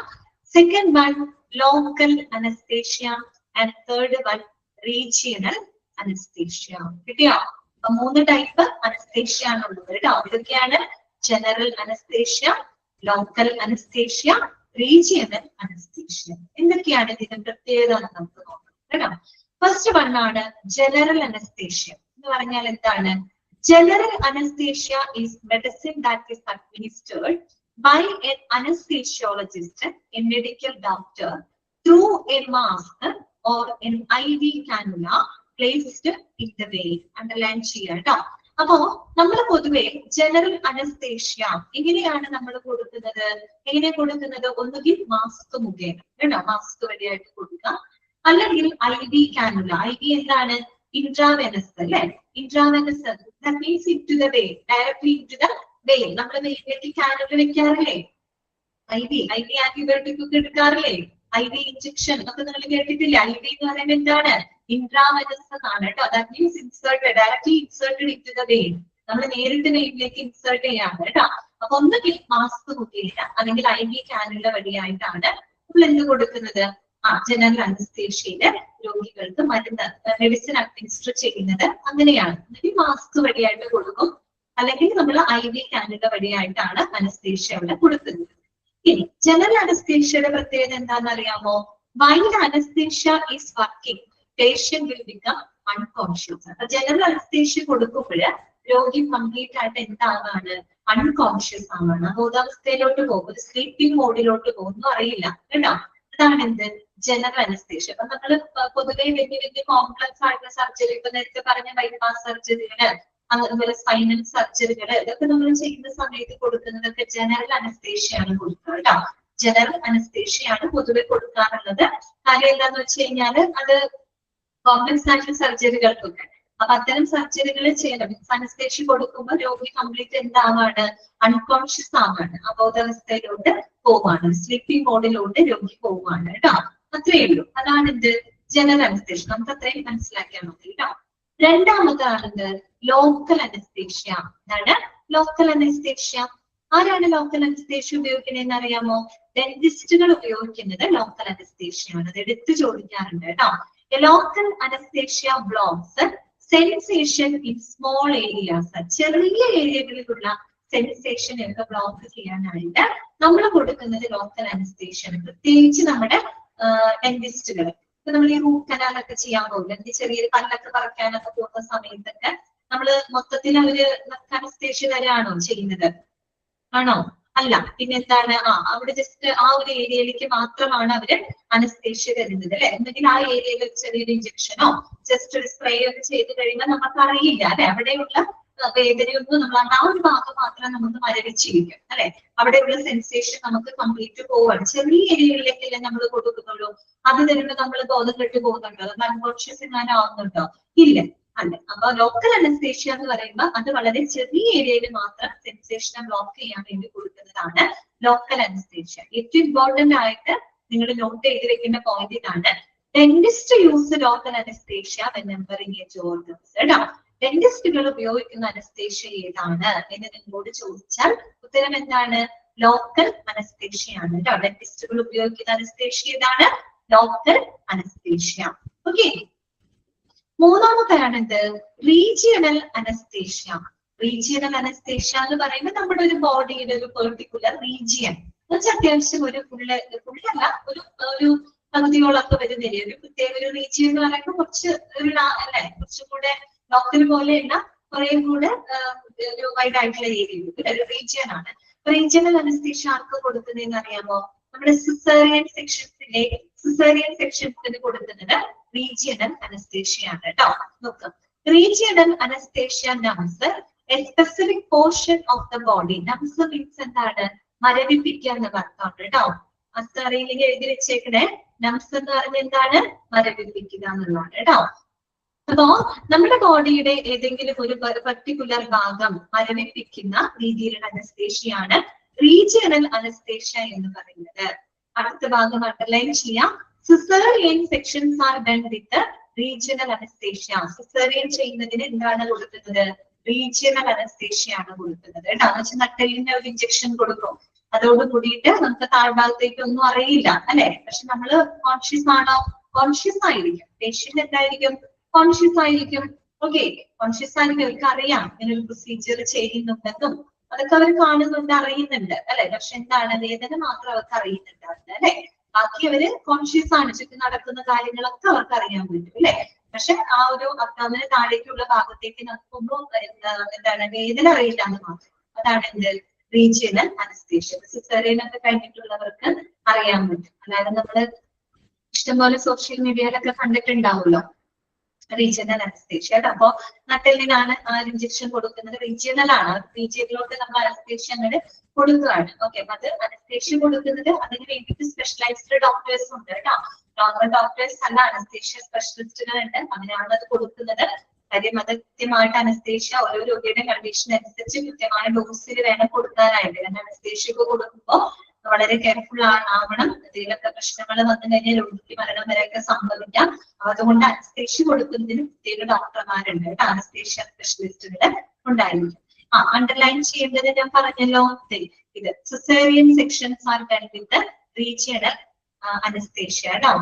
Second one local anesthesia. And third one regional anesthesia. കിട്ടിയോ? അപ്പൊ 3 ടൈപ്പ് അനസ്തേഷ്യ ആണുള്ളത് കേട്ടോ. ഇതൊക്കെയാണ് general anesthesia, local anesthesia, regional anesthesia. എന്തൊക്കെയാണ് ഇതിന്റെ പ്രത്യേകത എന്ന് നമുക്ക് നോക്കാം കേട്ടോ. ഫസ്റ്റ് വൺ ആണ് general anesthesia. എന്ന് പറഞ്ഞാൽ എന്താണ്? General anesthesia is medicine that is administered by an anesthesiologist, a medical doctor, through a mask or an IV cannula placed in the vein. Underline ചെയ്യാട്ടോ. അപ്പോ നമ്മൾ പൊതുവെ ജനറൽ അനസ്തേഷ്യ എങ്ങനെയാണ് നമ്മൾ കൊടുക്കുന്നത്? ഒന്നുകിൽ മാസ്ക് മുഖേന കേട്ടോ, മാസ്ക് വഴിയായിട്ട് കൊടുക്കുക, അല്ലെങ്കിൽ IV കാനുല. IV എന്താണ്? ഇൻട്രാവെനസ് അല്ലെ? Intravenous that means into the vein, directly into the vein. നമ്മൾ വെയിലേക്ക് കാനുല വെക്കാറില്ലേ? IV ആന്റിബയോട്ടിക് ഒക്കെ എടുക്കാറില്ലേ? IV ഇഞ്ചക്ഷൻ ഒക്കെ നിങ്ങൾ കേട്ടിട്ടില്ല? IV എന്ന് പറയുന്നത് എന്താണ്? ഇൻട്രാവെനസ് എന്നാണ് കേട്ടോ. That means inserted, directly inserted into the vein. നമ്മൾ നേരിട്ട് വെയിനിലേക്ക് ഇൻസേർട്ട് ചെയ്യാണ് കേട്ടോ. അപ്പൊ ഒന്നുകിൽ മാസ്ക് മുഖേന അല്ലെങ്കിൽ IV കാനുല വഴിയായിട്ടാണ് നമ്മൾ എന്ത് കൊടുക്കുന്നത്? ജനറൽ അനസ്തേഷ്യയില് രോഗികൾക്ക് മരുന്ന് മെഡിസിൻ അഡ്മിനിസ്റ്റർ ചെയ്യുന്നത് അങ്ങനെയാണ്. ഒന്നുകിൽ മാസ്ക് വഴിയായിട്ട് കൊടുക്കും, അല്ലെങ്കിൽ നമ്മൾ IV കാനുല വഴിയായിട്ടാണ് അനസ്തേഷ്യ അവിടെ കൊടുക്കുന്നത്. ഇനി ജനറൽ അനസ്തേഷ്യയുടെ പ്രത്യേകത എന്താണെന്ന് അറിയാമോ? While anaesthesia is working, patient will become unconscious. അപ്പൊ ജനറൽ അനസ്തേഷ്യ കൊടുക്കുമ്പോൾ രോഗി കംപ്ലീറ്റ് ആയിട്ട് എന്താവാണ്? അൺകോൺഷ്യസ് ആവാണ്, ബോധാവസ്ഥയിലോട്ട് പോകും, സ്ലീപ്പിംഗ് മോഡിലോട്ട് പോകുന്നു അറിയില്ല കേട്ടോ. അതാണ് എന്ത്? General anaesthesia. അപ്പൊ നമ്മൾ പൊതുവെ വലിയ കോംപ്ലക്സ് ആയിട്ടുള്ള സർജറി, ഇപ്പൊ നേരത്തെ പറഞ്ഞ ബൈപ്പാസ് സർജറികള്, അതുപോലെ സ്പൈനൽ സർജറികള്, ഇതൊക്കെ നമ്മൾ ചെയ്യുന്ന സമയത്ത് കൊടുക്കുന്നതൊക്കെ ജനറൽ അനസ്തേഷ്യയാണ് കൊടുക്കുക കേട്ടോ. ജനറൽ അനസ്തേഷ്യയാണ് പൊതുവെ കൊടുക്കാറുള്ളത്. കാര്യം എന്താന്ന് വെച്ച് കഴിഞ്ഞാല് അത് കോംപ്ലക്സ് ആയിട്ടുള്ള സർജറികൾക്കൊക്കെ. അപ്പൊ അത്തരം സർജറികൾ ചെയ്യണം. അനസ്തേഷ്യ കൊടുക്കുമ്പോൾ രോഗി കംപ്ലീറ്റ് എന്താവാണ്? അൺകോൺഷ്യസ് ആവാണ്, അബോധാവസ്ഥയിലോട്ട് പോവാണ്, സ്ലീപ്പിംഗ് മോഡിലോട്ട് രോഗി പോവാണ് കേട്ടോ. അത്രയേ ഉള്ളൂ. അതാണ് എന്ത്? General anaesthesia. നമുക്ക് അത്രയും മനസ്സിലാക്കിയാൽ മതി കേട്ടോ. രണ്ടാമതാണെന്ത്? Local anaesthesia. എന്താണ് ലോക്കൽ അനസ്തേഷ്യ? ആരാണ് ലോക്കൽ അനസ്തേഷ്യ ഉപയോഗിക്കുന്നതെന്ന് അറിയാമോ? ഡെന്റിസ്റ്റുകൾ ഉപയോഗിക്കുന്നത് ലോക്കൽ അനസ്തേഷ്യയാണ്. അത് എടുത്തു ചോദിക്കാറുണ്ട് കേട്ടോ. Local anaesthesia blocks sensation in small areas. ചെറിയ ഏരിയകളിലുള്ള സെൻസേഷൻ ഒക്കെ ബ്ലോക്ക് ചെയ്യാനായിട്ട് നമ്മൾ കൊടുക്കുന്നത് ലോക്കൽ അനസ്തേഷ്യ. പ്രത്യേകിച്ച് നമ്മുടെ ഡെന്റിസ്റ്റുകൾ, ഇപ്പൊ നമ്മൾ ഈ റൂട്ട് കനാലൊക്കെ ചെയ്യാൻ പോകും, അല്ലെങ്കിൽ ചെറിയൊരു പല്ലൊക്കെ പറിക്കാനൊക്കെ പോകുന്ന സമയത്തൊക്കെ നമ്മള് മൊത്തത്തിൽ അവര് അനസ്തേഷ്യ തരാണോ ചെയ്യുന്നത്? ആണോ? അല്ല. പിന്നെന്താണ്? അവിടെ ജസ്റ്റ് ആ ഒരു ഏരിയയിലേക്ക് മാത്രമാണ് അവര് അനസ്തേഷ്യ തരുന്നത് അല്ലെ. എന്നെങ്കിൽ ആ ഏരിയയിൽ ചെറിയൊരു ഇഞ്ചക്ഷനോ ജസ്റ്റ് ഒരു സ്പ്രേ ഒക്കെ ചെയ്ത് കഴിയുമ്പോൾ നമുക്ക് അറിയില്ല അല്ലെ. അവിടെയുള്ള വേദനയൊന്നും നമ്മൾ ആ ഒരു ഭാഗം മാത്രം നമുക്ക് മരവിച്ചിരിക്കും അല്ലെ. അവിടെയുള്ള സെൻസേഷൻ നമുക്ക് കംപ്ലീറ്റ് പോവാണ്. ചെറിയ ഏരിയകളിലേക്കല്ലേ നമ്മൾ കൊടുക്കുന്നുള്ളൂ. അത് തരുമ്പോൾ നമ്മൾ ബോധം കെട്ട് പോകുന്നുണ്ടോ? അത് അൺകോൺഷ്യസ് എങ്ങാനും ആവുന്നുണ്ടോ? ഇല്ല. അല്ല. അപ്പൊ ലോക്കൽ അനസ്തേഷ്യ എന്ന് പറയുമ്പോൾ അത് വളരെ ചെറിയ ഏരിയയിൽ മാത്രം സെൻസേഷനെ ബ്ലോക്ക് ചെയ്യാൻ വേണ്ടി കൊടുക്കുന്നതാണ് ലോക്കൽ അനസ്തേഷ്യ. ഏറ്റവും ഇമ്പോർട്ടന്റ് ആയിട്ട് നിങ്ങൾ നോട്ട് ചെയ്ത് വെക്കേണ്ട പോയിന്റ് ഇതാണ്. Dentist use local anaesthesia when numbering a jaw organs കേട്ടോ. ഡെന്റിസ്റ്റുകൾ ഉപയോഗിക്കുന്ന അനസ്തേഷ്യ ഏതാണ് എന്ന് നിങ്ങളോട് ചോദിച്ചാൽ ഉത്തരം എന്താണ്? ലോക്കൽ അനസ്തേഷ്യയാണ് കേട്ടോ. ഡെന്റിസ്റ്റുകൾ ഉപയോഗിക്കുന്ന അനസ്തേഷ്യ ഏതാണ്? Local anaesthesia. ഓക്കെ. മൂന്നാമത്തെയാണ് എന്ത്? Regional anaesthesia. റീജിയണൽ അനസ്തേഷ്യ എന്ന് പറയുമ്പോൾ നമ്മുടെ ഒരു ബോഡിയുടെ ഒരു പെർട്ടിക്കുലർ റീജിയൻ എന്നുവെച്ചാൽ അത്യാവശ്യം ഒരു ഫുള്ളല്ല, ഒരു പകുതിയോളൊക്കെ വരുന്നില്ലേ ഒരു പ്രത്യേക ഒരു റീജിയൻ എന്ന് പറയുമ്പോൾ കുറച്ച് അല്ലെ, കുറച്ചും കൂടെ ലോക്കൽ പോലെയല്ല, കുറെ കൂടെ ഒരു വൈഡ് ആയിട്ടുള്ള ഏരിയ ഒരു റീജിയൻ ആണ്. റീജിയണൽ അനസ്തേഷ്യ ആർക്ക് കൊടുക്കുന്നതെന്ന് അറിയാമോ? നമ്മുടെ സിസേറിയൻ സെക്ഷൻസിന് കൊടുക്കുന്നത് റീജിയണൽ അനസ്തേഷ്യ ആണ് കേട്ടോ. നോക്കാം. Regional anaesthesia നംസ് A specific portion of the body. നംസ് means എന്താണ്? മരവിപ്പിക്കുക എന്ന അർത്ഥമാണ് കേട്ടോ. അറിയില്ലെങ്കിൽ എഴുതി വെച്ചേക്കണേ. നംസ് എന്ന് പറഞ്ഞ എന്താണ്? മരവിപ്പിക്കുക എന്നുള്ളതാണ് കേട്ടോ. അപ്പോ നമ്മുടെ ബോഡിയുടെ ഏതെങ്കിലും ഒരു പർട്ടിക്കുലർ ഭാഗം മരവിപ്പിക്കുന്ന രീതിയിലുള്ള അനസ്തേഷ്യയാണ് റീജിയണൽ അനസ്തേഷ്യ എന്ന് പറയുന്നത്. അടുത്ത ഭാഗം അണ്ടർലൈൻ ചെയ്യാം. Caesarean sections are done with regional anaesthesia. Caesarean ചെയ്യുന്നതിന് എന്താണ് കൊടുക്കുന്നത്? റീജിയണൽ അനസ്തേഷ്യ ആണ് കൊടുക്കുന്നത് കേട്ടോ. എന്ന് വെച്ചാൽ നട്ടെല്ലിന് ഒരു ഇഞ്ചക്ഷൻ കൊടുക്കും. അതോട് കൂടിയിട്ട് നമുക്ക് താഴ്ഭാഗത്തേക്ക് ഒന്നും അറിയില്ല അല്ലെ. പക്ഷെ നമ്മൾ കോൺഷ്യസ് ആണോ? കോൺഷ്യസ് ആയിരിക്കും. പേഷ്യന്റ് എന്തായിരിക്കും? കോൺഷ്യസ് ആയിരിക്കും. ഓക്കെ, കോൺഷ്യസ് ആയിരിക്കും. അവർക്ക് അറിയാം ഇങ്ങനെ ഒരു പ്രൊസീജിയർ ചെയ്യുന്നുണ്ടെന്നും അതൊക്കെ അവർ കാണുന്നുണ്ട്, അറിയുന്നുണ്ട് അല്ലെ. പക്ഷെ എന്താണ്? വേദന മാത്രം അവർക്ക് അറിയുന്നുണ്ടാവില്ല അല്ലെ. ബാക്കി അവര് കോൺഷ്യസ് ആണ്. ചുറ്റും നടക്കുന്ന കാര്യങ്ങളൊക്കെ അവർക്ക് അറിയാൻ പറ്റും അല്ലെ. പക്ഷെ ആ ഒരു അബ്ഡോമിന് താഴേക്കുള്ള ഭാഗത്തേക്ക് നമുക്കൊന്നും എന്താണ് വേദന അറിയില്ല എന്ന് മാത്രം. അതാണ് എന്ത്? Regional anaesthesia. സിസേറിയൻ ഒക്കെ കഴിഞ്ഞിട്ടുള്ളവർക്ക് അറിയാൻ പറ്റും. അല്ലാതെ നമ്മള് ഇഷ്ടംപോലെ സോഷ്യൽ മീഡിയയിലൊക്കെ കണ്ടിട്ടുണ്ടാവുമല്ലോ റീജിയണൽ അനസ്തേഷ്യ. അപ്പോ നട്ടെല്ലിനാണ് ആ ഇഞ്ചക്ഷൻ കൊടുക്കുന്നത്. റീജിയണൽ ആണ്. റീജിയനിലോട്ട് നമ്മൾ അനസ്തേഷ്യ അങ്ങോട്ട് കൊടുക്കുകയാണ്. ഓക്കെ, അപ്പൊ അത് അനസ്തേഷ്യ കൊടുക്കുന്നത് അതിന് വേണ്ടിയിട്ട് സ്പെഷ്യലൈസ്ഡ് ഡോക്ടേഴ്സ് ഉണ്ട് കേട്ടോ. നോർമൽ ഡോക്ടേഴ്സ് അല്ല, അനസ്തേഷ്യ സ്പെഷ്യലിസ്റ്റുകൾ ഉണ്ട്. അങ്ങനെയാണ് അത് കൊടുക്കുന്നത്. കാര്യം അത് കൃത്യമായിട്ട് അനസ്തേഷ്യ ഓരോ രോഗിയുടെ കണ്ടീഷൻ അനുസരിച്ച് കൃത്യമായ ഡോസിൽ വേണം കൊടുക്കാനായിട്ട്. അനസ്തേഷ്യക്ക് കൊടുക്കുമ്പോൾ വളരെ കെയർഫുൾ ആവണം. എന്തെങ്കിലുമൊക്കെ പ്രശ്നങ്ങൾ വന്നു കഴിഞ്ഞാൽ രോഗിക്ക് മരണം വരെയൊക്കെ സംഭവിക്കാം. അതുകൊണ്ട് അനസ്തേഷ്യ കൊടുക്കുന്നതിന് പ്രത്യേക ഡോക്ടർമാരുണ്ട് കേട്ടോ. അനസ്തേഷ്യ സ്പെഷ്യലിസ്റ്റുകൾ ഉണ്ടായിരിക്കും. അണ്ടർലൈൻ ചെയ്യേണ്ടത് ഞാൻ പറഞ്ഞല്ലോ. ഇത് caesarean sections are done with regional anaesthesia കേട്ടോ.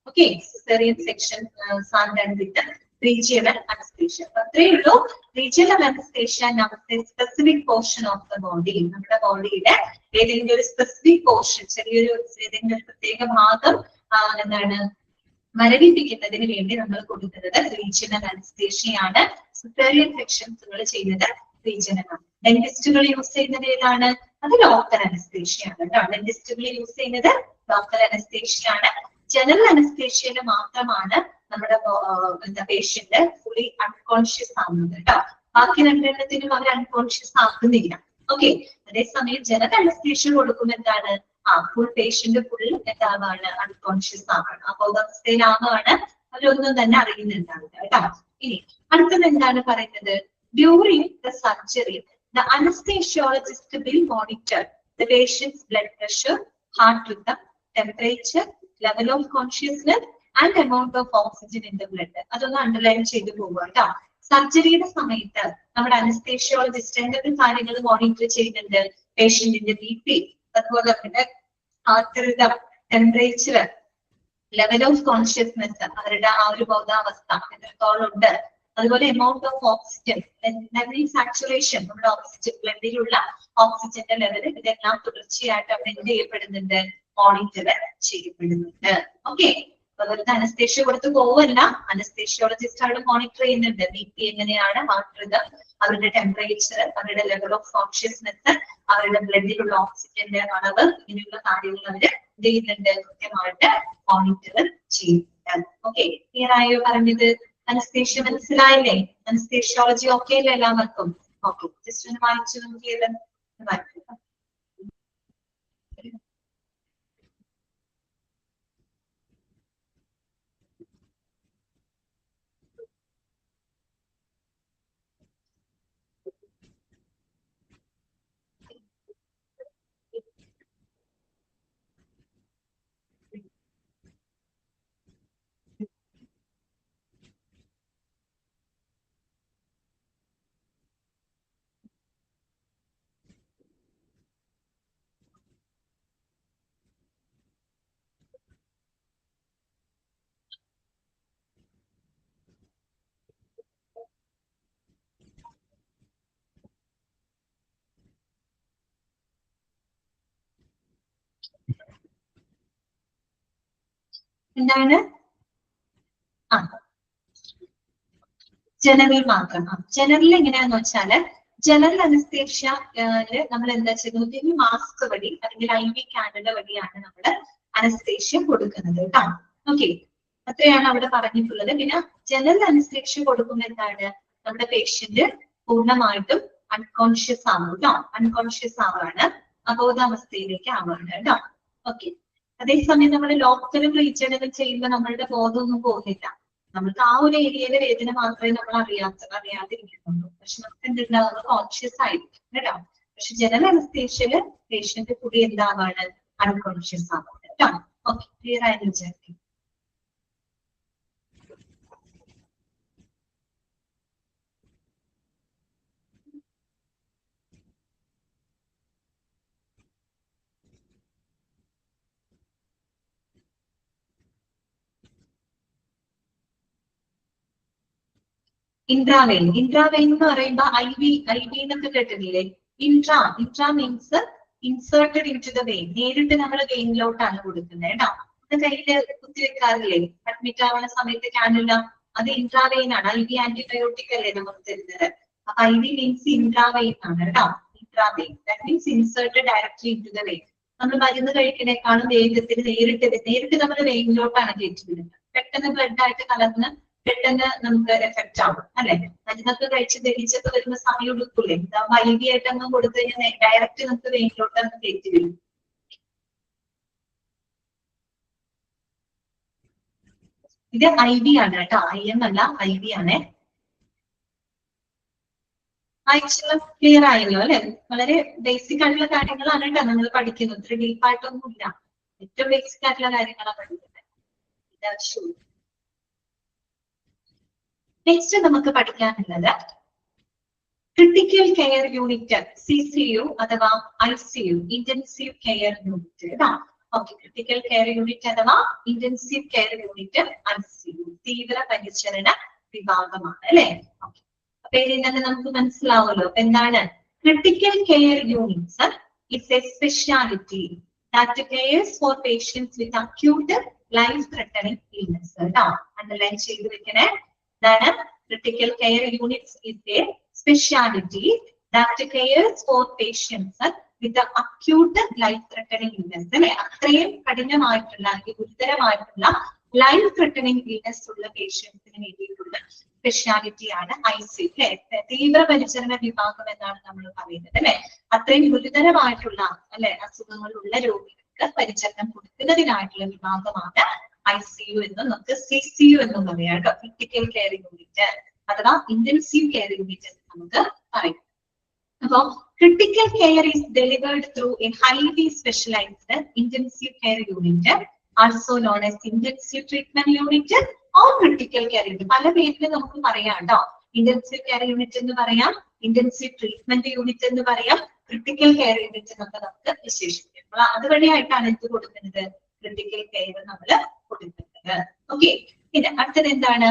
Okay, caesarean sections are done with regional anaesthesia. അത്രയേ ഉള്ളൂ. Regional anaesthesia specific portion of the body. നമ്മുടെ ബോഡിയുടെ ഏതെങ്കിലും ഒരു സ്പെസിഫിക് പോർഷൻ, ചെറിയൊരു ഏതെങ്കിലും ഒരു പ്രത്യേക ഭാഗം എന്താണ് മരവിപ്പിക്കുന്നതിന് വേണ്ടി നമ്മൾ കൊടുക്കുന്നത് റീജിയണൽ അനസ്തേഷ്യയാണ്. സിസേറിയൻ സെക്ഷൻസുകൾ ചെയ്യുന്നത് റീജിയണൽ ആണ്. ഡെന്റിസ്റ്റുകൾ യൂസ് ചെയ്യുന്നത് ഏതാണ്? അത് ലോക്കൽ അനസ്തേഷ്യയാണ് കേട്ടോ. ഡെന്റിസ്റ്റുകൾ യൂസ് ചെയ്യുന്നത് ലോക്കൽ അനസ്തേഷ്യയാണ്. ജനറൽ അനസ്തേഷ്യയില് മാത്രമാണ് നമ്മുടെ പേഷ്യന്റ് ഫുള്ളി അൺകോൺഷ്യസ് ആവുന്നത് കേട്ടോ. ബാക്കി രണ്ടെണ്ണത്തിനും അവർ അൺകോൺഷ്യസ് ആക്കുന്നില്ല. ഓക്കെ, അതേസമയം ജനറൽ അനസ്തേഷ്യ കൊടുക്കുമ്പോൾ എന്താണ്? ഫുൾ പേഷ്യന്റ് ഫുൾ എന്താവാണ്? അൺകോൺഷ്യസ് ആവാണ്. അബോധാവസ്ഥയിലാവാണ്. അവരൊന്നും തന്നെ അറിയുന്നുണ്ടാവില്ല കേട്ടോ. ഇനി അടുത്തത് എന്താണ് പറയുന്നത്? During the surgery the anesthesiologist will monitor the patient's blood pressure, heart rhythm, temperature, level of consciousness and amount of oxygen in the blood. അതൊന്ന് അണ്ടർലൈൻ ചെയ്ത് പോവുക കേട്ടോ. സർജറിയുടെ സമയത്ത് നമ്മുടെ അനസ്തേഷ്യോളജിസ്റ്റ് എന്തൊക്കെ കാര്യങ്ങൾ മോണിറ്റർ ചെയ്യുന്നുണ്ട്? പേഷ്യന്റിന്റെ BP, അതുപോലെ തന്നെ heart rhythm, temperature, level of consciousness, അവരുടെ ആ ഒരു ബോധാവസ്ഥ എത്രത്തോളം ഉണ്ട്, അതുപോലെ എമൗണ്ട് ഓഫ് ഓക്സിജൻ, സാച്ചുറേഷൻ, നമ്മുടെ ഓക്സിജൻ ബ്ലഡിലുള്ള ഓക്സിജന്റെ ലെവൽ, ഇതെല്ലാം തുടർച്ചയായിട്ട് അവിടെ എന്ത് ചെയ്യപ്പെടുന്നുണ്ട്? മോണിറ്റർ ചെയ്യപ്പെടുന്നുണ്ട്. ഓക്കെ, വെറുതെ അനസ്തേഷ്യ കൊടുത്ത് പോവല്ല, അനസ്തേഷ്യോളജിസ്റ്റ് അവിടെ മോണിറ്റർ ചെയ്യുന്നുണ്ട്. BP എങ്ങനെയാണ്, ഹാർട്ട് റിതം, അവരുടെ ടെമ്പറേച്ചർ, അവരുടെ ലെവൽ ഓഫ് കോൺഷ്യസ്നെസ്, അവരുടെ ബ്ലഡിലുള്ള ഓക്സിജന്റെ അളവ്, ഇങ്ങനെയുള്ള കാര്യങ്ങൾ അവര് എന്ത് ചെയ്യുന്നുണ്ട്? കൃത്യമായിട്ട് മോണിറ്റർ ചെയ്യുന്നുണ്ട്. ഓക്കെ, ക്ലിയർ ആയോ പറഞ്ഞത്? അനസ്തേഷ്യ മനസ്സിലായില്ലേ? അനസ്തേഷ്യോളജി ഓക്കെ അല്ലേ എല്ലാവർക്കും? ഓക്കെ, ജസ്റ്റ് ഒന്ന് വായിച്ചു നോക്കിയത്. എന്താണ്? ജനറൽ മാത്രം. ജനറൽ എങ്ങനെയാന്ന് വെച്ചാല്, ജനറൽ അനസ്തേഷ്യ നമ്മൾ എന്താ ചെയ്യുന്നത്? മാസ്ക് വഴി അല്ലെങ്കിൽ IV കാനുല വഴിയാണ് നമ്മൾ അനസ്തേഷ്യ കൊടുക്കുന്നത് കേട്ടോ. ഓക്കെ, അത്രയാണ് അവിടെ പറഞ്ഞിട്ടുള്ളത്. പിന്നെ ജനറൽ അനസ്തേഷ്യ കൊടുക്കുമ്പോൾ എന്താണ്? നമ്മുടെ പേഷ്യന്റ് പൂർണ്ണമായിട്ടും അൺകോൺഷ്യസ് ആവും കേട്ടോ. അൺകോൺഷ്യസ് ആവാണ്. അബോധാവസ്ഥയിലേക്ക് ആവാണ് കേട്ടോ. ഓക്കെ. അതേസമയം നമ്മൾ ലോക്കലും റീജിയണലും ചെയ്യുമ്പോൾ നമ്മളുടെ ബോധമൊന്നും പോകുന്നില്ല. നമുക്ക് ആ ഒരു ഏരിയയിലെ വേദന മാത്രമേ നമ്മൾ അറിയാതിരിക്കുന്നുള്ളൂ. പക്ഷെ നമുക്ക് എന്തുണ്ടാവുക, കോൺഷ്യസ് ആയിരിക്കും കേട്ടോ. പക്ഷെ ജനറൽ അനസ്തേഷ്യയില് പേഷ്യന്റ് കൂടി എന്താവാണ്, അൺകോൺഷ്യസ് ആവാണ് കേട്ടോ. ഓക്കെ, ക്ലിയർ ആയെന്ന് വിചാരിക്കും. ഇൻട്രാവെയിൻ എന്ന് പറയുമ്പോ ഐ വി എന്നൊക്കെ കേട്ടിട്ടില്ലേ? Intra means inserted into the vein. നേരിട്ട് നമ്മൾ വെയിനിലോട്ടാണ് കൊടുക്കുന്നത് കേട്ടോ. അത് കയ്യില് കുത്തിവെക്കാറില്ലേ അഡ്മിറ്റ് ആവുന്ന സമയത്ത് കാനുല, അത് ഇൻട്രാവെയിൻ ആണ്. ഐ വി ആന്റിബയോട്ടിക് അല്ലേ നമുക്ക് തരുന്നത്. അപ്പൊ ഐ വി മീൻസ് ഇൻട്രാവെയിൻ ആണ് കേട്ടോ. Intravein that means inserted directly into the vein. നമ്മൾ മരുന്ന് കഴിക്കുന്നേക്കാളും വേഗത്തിൽ നേരിട്ട് നമ്മൾ വെയിനിലോട്ടാണ് കയറ്റുന്നത്. പെട്ടെന്ന് ബ്ലഡ് ആയിട്ട് കലർന്ന് പെട്ടെന്ന് നമുക്ക് എഫക്ട് ആവും അല്ലെ. മരുന്നൊക്കെ കഴിച്ച് ദഹിച്ചൊക്കെ വരുന്ന സമയം എടുക്കൂലേ. വൈകിയായിട്ടൊന്നും കൊടുത്തു കഴിഞ്ഞാൽ ഡയറക്റ്റ് നമുക്ക് വെയിനിലോട്ട് കയറ്റി വരും. ഇത് ഐ വി ആണ് കേട്ടോ, IM അല്ല, ഐ വി ആണ്. ആക്ച്വലി ക്ലിയർ ആയല്ലോ അല്ലെ. വളരെ ബേസിക് ആയിട്ടുള്ള കാര്യങ്ങളാണ് കേട്ടോ നമ്മൾ പഠിക്കുന്നത്. ഇത്ര ഡീപ്പായിട്ടൊന്നും ഇല്ല. ഏറ്റവും ബേസിക് ആയിട്ടുള്ള കാര്യങ്ങളാണ് പഠിക്കുന്നത്. ഇതാവശ്യം. നെക്സ്റ്റ് നമുക്ക് പഠിക്കാനുള്ളത് ക്രിട്ടിക്കൽ കെയർ യൂണിറ്റ്, CCU അഥവാ ICU, intensive care unit. Okay, critical care unit അഥവാ ഇന്റൻസീവ് കെയർ യൂണിറ്റ്, ICU തീവ്ര പരിചരണ വിഭാഗമാണ് അല്ലെ. ഓക്കെ, പേരിൽ തന്നെ നമുക്ക് മനസ്സിലാവുമല്ലോ. അപ്പൊ എന്താണ് critical care units? It's a speciality that cares for patients with acute life threatening illness. കേട്ടോ, അണ്ടർലൈൻ ചെയ്ത് വെക്കണേ. Then critical care units is a specialty that cares for patients with the acute life-threatening illness. അല്ലെ, അത്രയും കഠിനമായിട്ടുള്ള ഗുരുതരമായിട്ടുള്ള ലൈഫ് ത്രെട്ടനിങ് ഇൽനെസ് ഉള്ള പേഷ്യൻസിന് വേണ്ടിയിട്ടുള്ള സ്പെഷ്യാലിറ്റി ആണ് ICU. തീവ്ര പരിചരണ വിഭാഗം എന്നാണ് നമ്മൾ പറയുന്നത് അല്ലെ. അത്രയും ഗുരുതരമായിട്ടുള്ള അല്ലെ അസുഖങ്ങളുള്ള രോഗികൾക്ക് പരിചരണം കൊടുക്കുന്നതിനായിട്ടുള്ള വിഭാഗമാണ് ICU എന്നും നമുക്ക് CCU എന്നും പറയാം കേട്ടോ. ക്രിട്ടിക്കൽ കെയർ യൂണിറ്റ് അഥവാ ഇന്റൻസീവ് കെയർ യൂണിറ്റ് എന്ന് നമുക്ക് പറയും. അപ്പൊ critical care is delivered through A highly specialised intensive care unit, also known as intensive treatment unit or critical care unit. പല പേരിൽ നമുക്ക് പറയാം കേട്ടോ. ഇന്റൻസീവ് കെയർ യൂണിറ്റ് എന്ന് പറയാം, ഇന്റൻസീവ് ട്രീറ്റ്മെന്റ് യൂണിറ്റ് എന്ന് പറയാം, ക്രിട്ടിക്കൽ കെയർ യൂണിറ്റ് എന്നൊക്കെ നമുക്ക് വിശേഷിപ്പിക്കാം. അപ്പോൾ അതുവഴിയായിട്ടാണ് എന്ത് കൊടുക്കുന്നത്, ക്രിട്ടിക്കൽ കെയർ നമ്മൾ കൊടുക്കുന്നത്. ഓക്കെ, പിന്നെ അടുത്തത് എന്താണ്?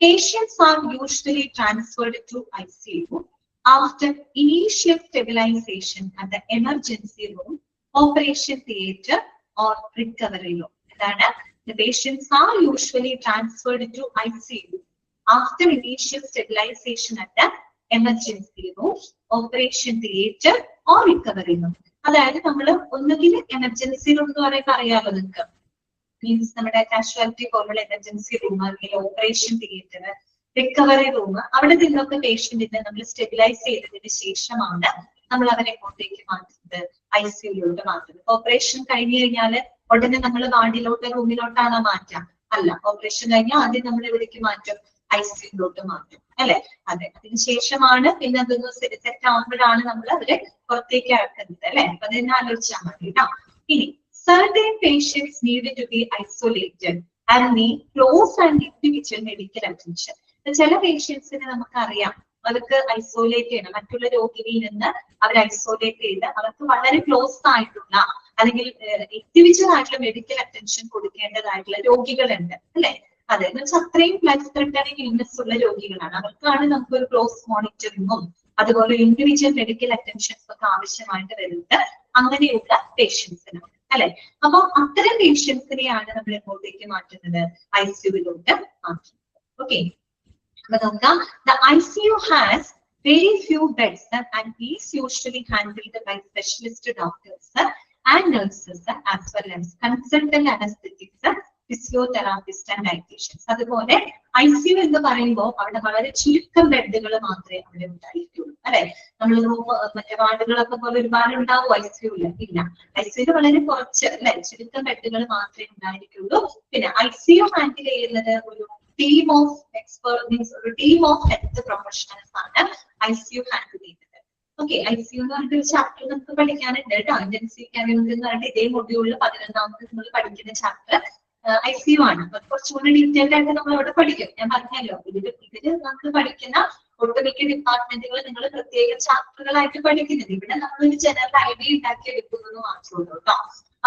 Patients are usually transferred to ICU after initial stabilization at the emergency room, operation theatre or recovery room. എന്താണ്? The patients are usually transferred to ICU after initial stabilization at the emergency room, operation theatre or recovery room. അതായത് നമ്മൾ ഒന്നുകിൽ എമർജൻസി റൂം എന്ന് പറയുമ്പോൾ അറിയാമല്ലോ നിങ്ങൾക്ക്, മീൻസ് നമ്മുടെ കാഷ്വാലിറ്റി പോലുള്ള എമർജൻസി റൂം, അല്ലെങ്കിൽ ഓപ്പറേഷൻ തിയേറ്റർ, റിക്കവറി റൂം, അവിടെ നിന്നൊക്കെ പേഷ്യന്റിനെ നമ്മൾ സ്റ്റെബിലൈസ് ചെയ്തതിന് ശേഷമാണ് നമ്മൾ അവരെ എങ്ങോട്ടേക്ക് മാറ്റുന്നത്, ICUയിലോട്ട് മാറ്റുന്നത്. ഓപ്പറേഷൻ കഴിഞ്ഞു കഴിഞ്ഞാല് ഉടനെ നമ്മൾ വാർഡിലോട്ട് റൂമിലോട്ടാണോ മാറ്റാം? അല്ല, ഓപ്പറേഷൻ കഴിഞ്ഞാൽ ആദ്യം നമ്മൾ എവിടേക്ക് മാറ്റും? ICUയിലോട്ട് മാറ്റും അല്ലെ. അതെ, അതിനുശേഷമാണ് പിന്നെ അതൊന്ന് സെറ്റ് ആവുമ്പോഴാണ് നമ്മൾ അവരെ പുറത്തേക്ക് ഇറക്കുന്നത് അല്ലെ. അപ്പൊ അതെന്നെ ആലോചിച്ചാൽ മതി കേട്ടോ. ഇനി certain patients needed to be isolated and need close and individual medical attention. ചില പേഷ്യൻസിനെ നമുക്കറിയാം, അവർക്ക് ഐസോലേറ്റ് ചെയ്യണം, മറ്റുള്ള രോഗിയിൽ നിന്ന് അവർ ഐസോലേറ്റ് ചെയ്ത് അവർക്ക് വളരെ ക്ലോസ് ആയിട്ടുള്ള അല്ലെങ്കിൽ ഇൻഡിവിജ്വൽ ആയിട്ടുള്ള മെഡിക്കൽ അറ്റൻഷൻ കൊടുക്കേണ്ടതായിട്ടുള്ള രോഗികളുണ്ട് അല്ലെ. അതെ, എന്ന് വെച്ചാൽ അത്രയും ലൈഫ് ത്രെട്ടനിങ് ഇൽനെസ് ഉള്ള രോഗികളാണ്. അവർക്കാണ് നമുക്ക് ഒരു ക്ലോസ് മോണിറ്ററിങ്ങും അതുപോലെ ഇൻഡിവിജ്വൽ മെഡിക്കൽ അറ്റൻഷൻസ് ഒക്കെ ആവശ്യമായിട്ട് വരുന്നത് അങ്ങനെയുള്ള പേഷ്യൻസിന് അല്ലെ. അപ്പൊ അത്തരം പേഷ്യൻസിനെയാണ് നമ്മൾ എങ്ങോട്ടേക്ക് മാറ്റുന്നത്? ICUയിലോട്ട് മാറ്റുന്നത്. ഓക്കെ, അപ്പൊ നോക്കാം. The ICU has very few beds and is usually handled by specialist doctors and nurses as well as consultant anesthetists, physiotherapists and dietitians. അതുപോലെ ICU എന്ന് പറയുമ്പോൾ അവിടെ വളരെ ചുരുക്കം ബെഡുകൾ മാത്രമേ അവിടെ ഉണ്ടായിരിക്കുള്ളൂ അല്ലെ? നമ്മൾ റൂം മറ്റേ വാർഡുകളൊക്കെ പോലെ ഒരുപാട് ഉണ്ടാവും ICU-ല്? ഇല്ല. ICU വളരെ കുറച്ച് അല്ലെ, ചുരുക്കം ബെഡുകൾ മാത്രമേ ഉണ്ടായിരിക്കുള്ളൂ. പിന്നെ ICU ഹാൻഡിൽ ചെയ്യുന്നത് ഒരു ടീം ഓഫ് എക്സ്പേർട്ട്, മീൻസ് ഒരു ടീം ഓഫ് ഹെൽത്ത് പ്രൊഫഷണൽസ് ആണ് ICU ഹാൻഡിൽ ചെയ്യുന്നത്. ഓക്കെ, ICU എന്ന് പറഞ്ഞിട്ട് ഒരു ചാപ്റ്റർ നമുക്ക് പഠിക്കാനുണ്ട് കേട്ടോ. ഇന്റൻസീവ് കെയർ യൂണിറ്റ് എന്ന് പറഞ്ഞിട്ട് ഇതേ മൊഡ്യൂളിൽ 11ാമത്തെ നമ്മൾ പഠിക്കുന്ന ചാപ്റ്റർ ICU ആണ്. കുറച്ചുകൂടി ഡീറ്റെയിൽഡ് ആയിട്ട് നമ്മൾ അവിടെ പഠിക്കും. ഞാൻ പറഞ്ഞല്ലോ, ഇതില് നമ്മൾ പഠിക്കുന്ന ഒട്ടുമിക്ക ഡിപ്പാർട്ട്മെന്റുകൾ നിങ്ങൾ പ്രത്യേക ചാപ്റ്ററുകളായിട്ട് പഠിക്കുന്നത്. ഇവിടെ നമ്മളൊരു ജനറൽ ഐഡിയ ഉണ്ടാക്കി എടുക്കുന്നത് മാത്രമേ ഉള്ളൂ കേട്ടോ.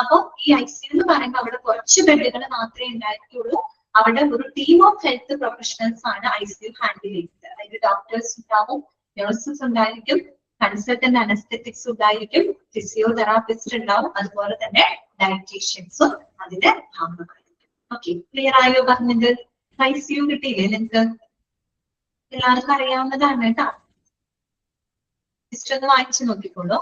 അപ്പൊ ഈ ICU എന്ന് പറയുമ്പോൾ അവിടെ കുറച്ച് ബെഡുകൾ മാത്രമേ ഉണ്ടായിരിക്കുള്ളൂ. അവിടെ ഒരു ടീം ഓഫ് ഹെൽത്ത് പ്രൊഫഷണൽസ് ആണ് ICU ഹാൻഡിൽ ചെയ്യുന്നത്. അതിൽ ഡോക്ടേഴ്സ് ഉണ്ടാവും, നഴ്സസ് ഉണ്ടായിരിക്കും, കൺസൾട്ടന്റ് അനസ്തെറ്റിക്സ് ഉണ്ടായിരിക്കും, ഫിസിയോതെറാപ്പിസ്റ്റ് ഉണ്ടാവും, അതുപോലെ തന്നെ ഡയറ്റീഷ്യൻസും അതിന്റെ ഭാഗമായിരിക്കും. ഓക്കെ, ക്ലിയർ ആയോ പറഞ്ഞത്? ICU കിട്ടിയില്ലേ നിങ്ങൾക്ക്? എല്ലാവർക്കും അറിയാവുന്നതാണ് കേട്ടോ. ജസ്റ്റ് ഒന്ന് വായിച്ചു നോക്കിക്കോളൂ.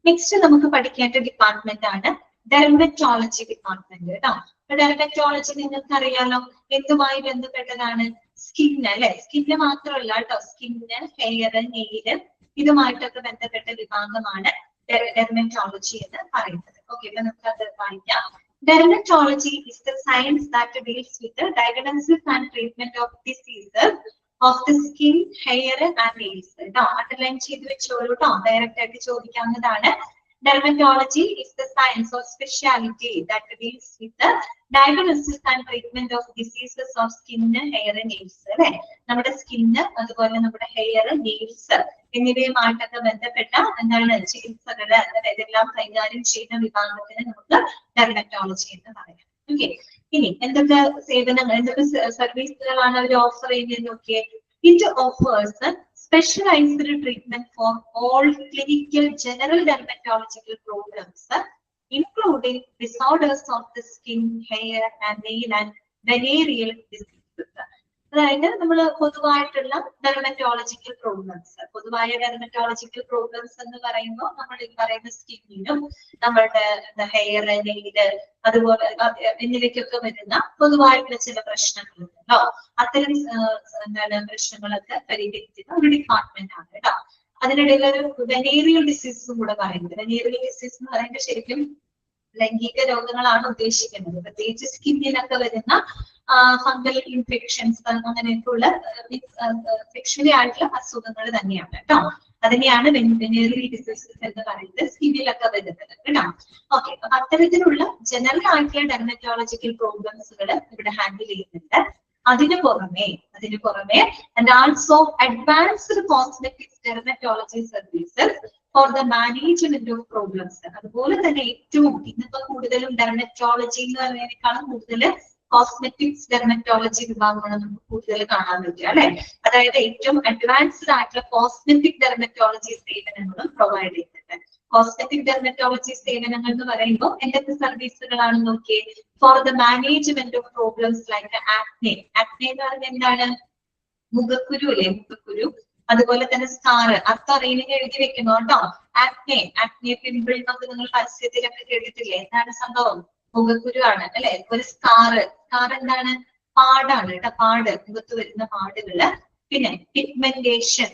നെക്സ്റ്റ് നമുക്ക് പഠിക്കേണ്ട ഡിപ്പാർട്ട്മെന്റ് ആണ് ഡെർമറ്റോളജി ഡിപ്പാർട്ട്മെന്റ് കേട്ടോ. ഡെർമറ്റോളജി നിങ്ങൾക്ക് അറിയാലോ എന്തുമായി ബന്ധപ്പെട്ടതാണ്? സ്കിന്ന് അല്ലെ? സ്കിന്ന് മാത്രമല്ല കേട്ടോ, സ്കിന്ന്, ഹെയർ, നെയില് ഇതുമായിട്ടൊക്കെ ബന്ധപ്പെട്ട വിഭാഗമാണ് ഡെർമറ്റോളജി എന്ന് പറയുന്നത്. ഓക്കെ, അപ്പൊ നമുക്ക് അത് വായിക്കാം. Dermatology is the science that deals with the diagnosis and treatment of diseases of the skin, hair and nails. Underline ചെയ്തു വെച്ചോളൂ കേട്ടോ, ഡയറക്റ്റ് ആയിട്ട് ചോദിക്കാവുന്നതാണ്. Dermatology is the science or specialty that deals with the diagnosis and treatment of diseases of skin, hair and nails. അല്ലെ? നമ്മുടെ സ്കിന്ന്, അതുപോലെ നമ്മുടെ ഹെയർ, നെയിൽസ് എന്നിവയുമായിട്ടൊക്കെ ബന്ധപ്പെട്ട എന്താണ് ചികിത്സകള്, ഇതെല്ലാം കൈകാര്യം ചെയ്യുന്ന വിഭാഗത്തിന് നമുക്ക് ഡെർമറ്റോളജി എന്ന് പറയാം. ഓക്കെ, ഇനി എന്തൊക്കെ സേവനങ്ങൾ, എന്തൊക്കെ സർവീസുകളാണ് അവർ ഓഫർ ചെയ്യുന്നത് നോക്കിയേ. It offers specialized treatment for all clinical general dermatological problems, including disorders of the skin, hair and nail and venereal diseases. അതായത് നമ്മൾ പൊതുവായിട്ടുള്ള ഡെർമറ്റോളജിക്കൽ പ്രോബ്ലംസ്, പൊതുവായ ഡെർമറ്റോളജിക്കൽ പ്രോബ്ലംസ് എന്ന് പറയുമ്പോൾ നമ്മൾ ഈ പറയുന്ന സ്കിന്നിനും നമ്മളുടെ ഹെയർ, നെയില് അതുപോലെ എന്നിവയ്ക്കൊക്കെ വരുന്ന പൊതുവായിട്ടുള്ള ചില പ്രശ്നങ്ങളുണ്ടല്ലോ. അത്തരം എന്താണ് പ്രശ്നങ്ങളൊക്കെ പരിഹരിക്കുന്ന ഒരു ഡിപ്പാർട്ട്മെന്റ് ആണ് കേട്ടോ. അതിനിടയിൽ ഒരു വെനേറിയൽ ഡിസീസും കൂടെ പറയുന്നത്. വെനേറിയൽ ഡിസീസ് എന്ന് പറയുമ്പോൾ ശരിക്കും ലൈംഗിക രോഗങ്ങളാണ് ഉദ്ദേശിക്കുന്നത്. പ്രത്യേകിച്ച് സ്കിന്നിലൊക്കെ വരുന്ന ഫംഗൽ ഇൻഫെക്ഷൻസ്, അങ്ങനെയൊക്കെയുള്ള സെക്ഷലി ആയിട്ടുള്ള അസുഖങ്ങൾ തന്നെയാണ് കേട്ടോ. അതിനെയാണ് വെനേറിയൽ ഡിസീസസ് എന്ന് പറയുന്നത്, സ്കിന്നിലൊക്കെ വരുന്നത് കേട്ടോ. ഓക്കെ, അപ്പൊ അത്തരത്തിലുള്ള ജനറൽ ആയിട്ടുള്ള ഡെർമറ്റോളജിക്കൽ പ്രോബ്ലംസുകൾ ഇവിടെ ഹാൻഡിൽ ചെയ്യുന്നുണ്ട്. അതിനു പുറമെ and also advanced cosmetics dermatology services for the management of problems. അതുപോലെ തന്നെ ഏറ്റവും ഇന്നിപ്പോ കൂടുതലും ഡെർമറ്റോളജി എന്ന് പറയുന്നതിനേക്കാളും കൂടുതൽ കോസ്മെറ്റിക്സ് ഡെർമറ്റോളജി വിഭാഗമാണ് നമുക്ക് കൂടുതൽ കാണാൻ പറ്റുക അല്ലെ? അതായത് ഏറ്റവും അഡ്വാൻസ്ഡ് ആയിട്ടുള്ള കോസ്മെറ്റിക് ഡെർമറ്റോളജി സേവനങ്ങളും പ്രൊവൈഡ് ചെയ്യുന്നുണ്ട്. കോസ്മെറ്റിക് ഡെർമറ്റോളജി സേവനങ്ങൾ എന്ന് പറയുമ്പോൾ എന്തൊക്കെ സർവീസുകളാണ് നോക്കിയേ. For the management of problems like acne. Acne എന്ന് പറയുന്നത് എന്താണ്? മുഖക്കുരു അല്ലെ? മുഖക്കുരു. അതുപോലെ തന്നെ സ്കാറ്, അർത്ഥം അറിയില്ലെങ്കിൽ എഴുതി വെക്കുന്നു കേട്ടോ. ആക്നെ പിമ്പിൾ എന്നൊക്കെ നിങ്ങൾ പരസ്യത്തിലൊക്കെ കേട്ടിട്ടില്ലേ? എന്താണ് സംഭവം? മുഖക്കുരു ആണ് അല്ലെ? ഒരു സ്കാർ എന്താണ്? പാടാണ് കേട്ടോ, പാട്, മുഖത്ത് വരുന്ന പാടുകള്. പിന്നെ പിഗ്മെന്റേഷൻ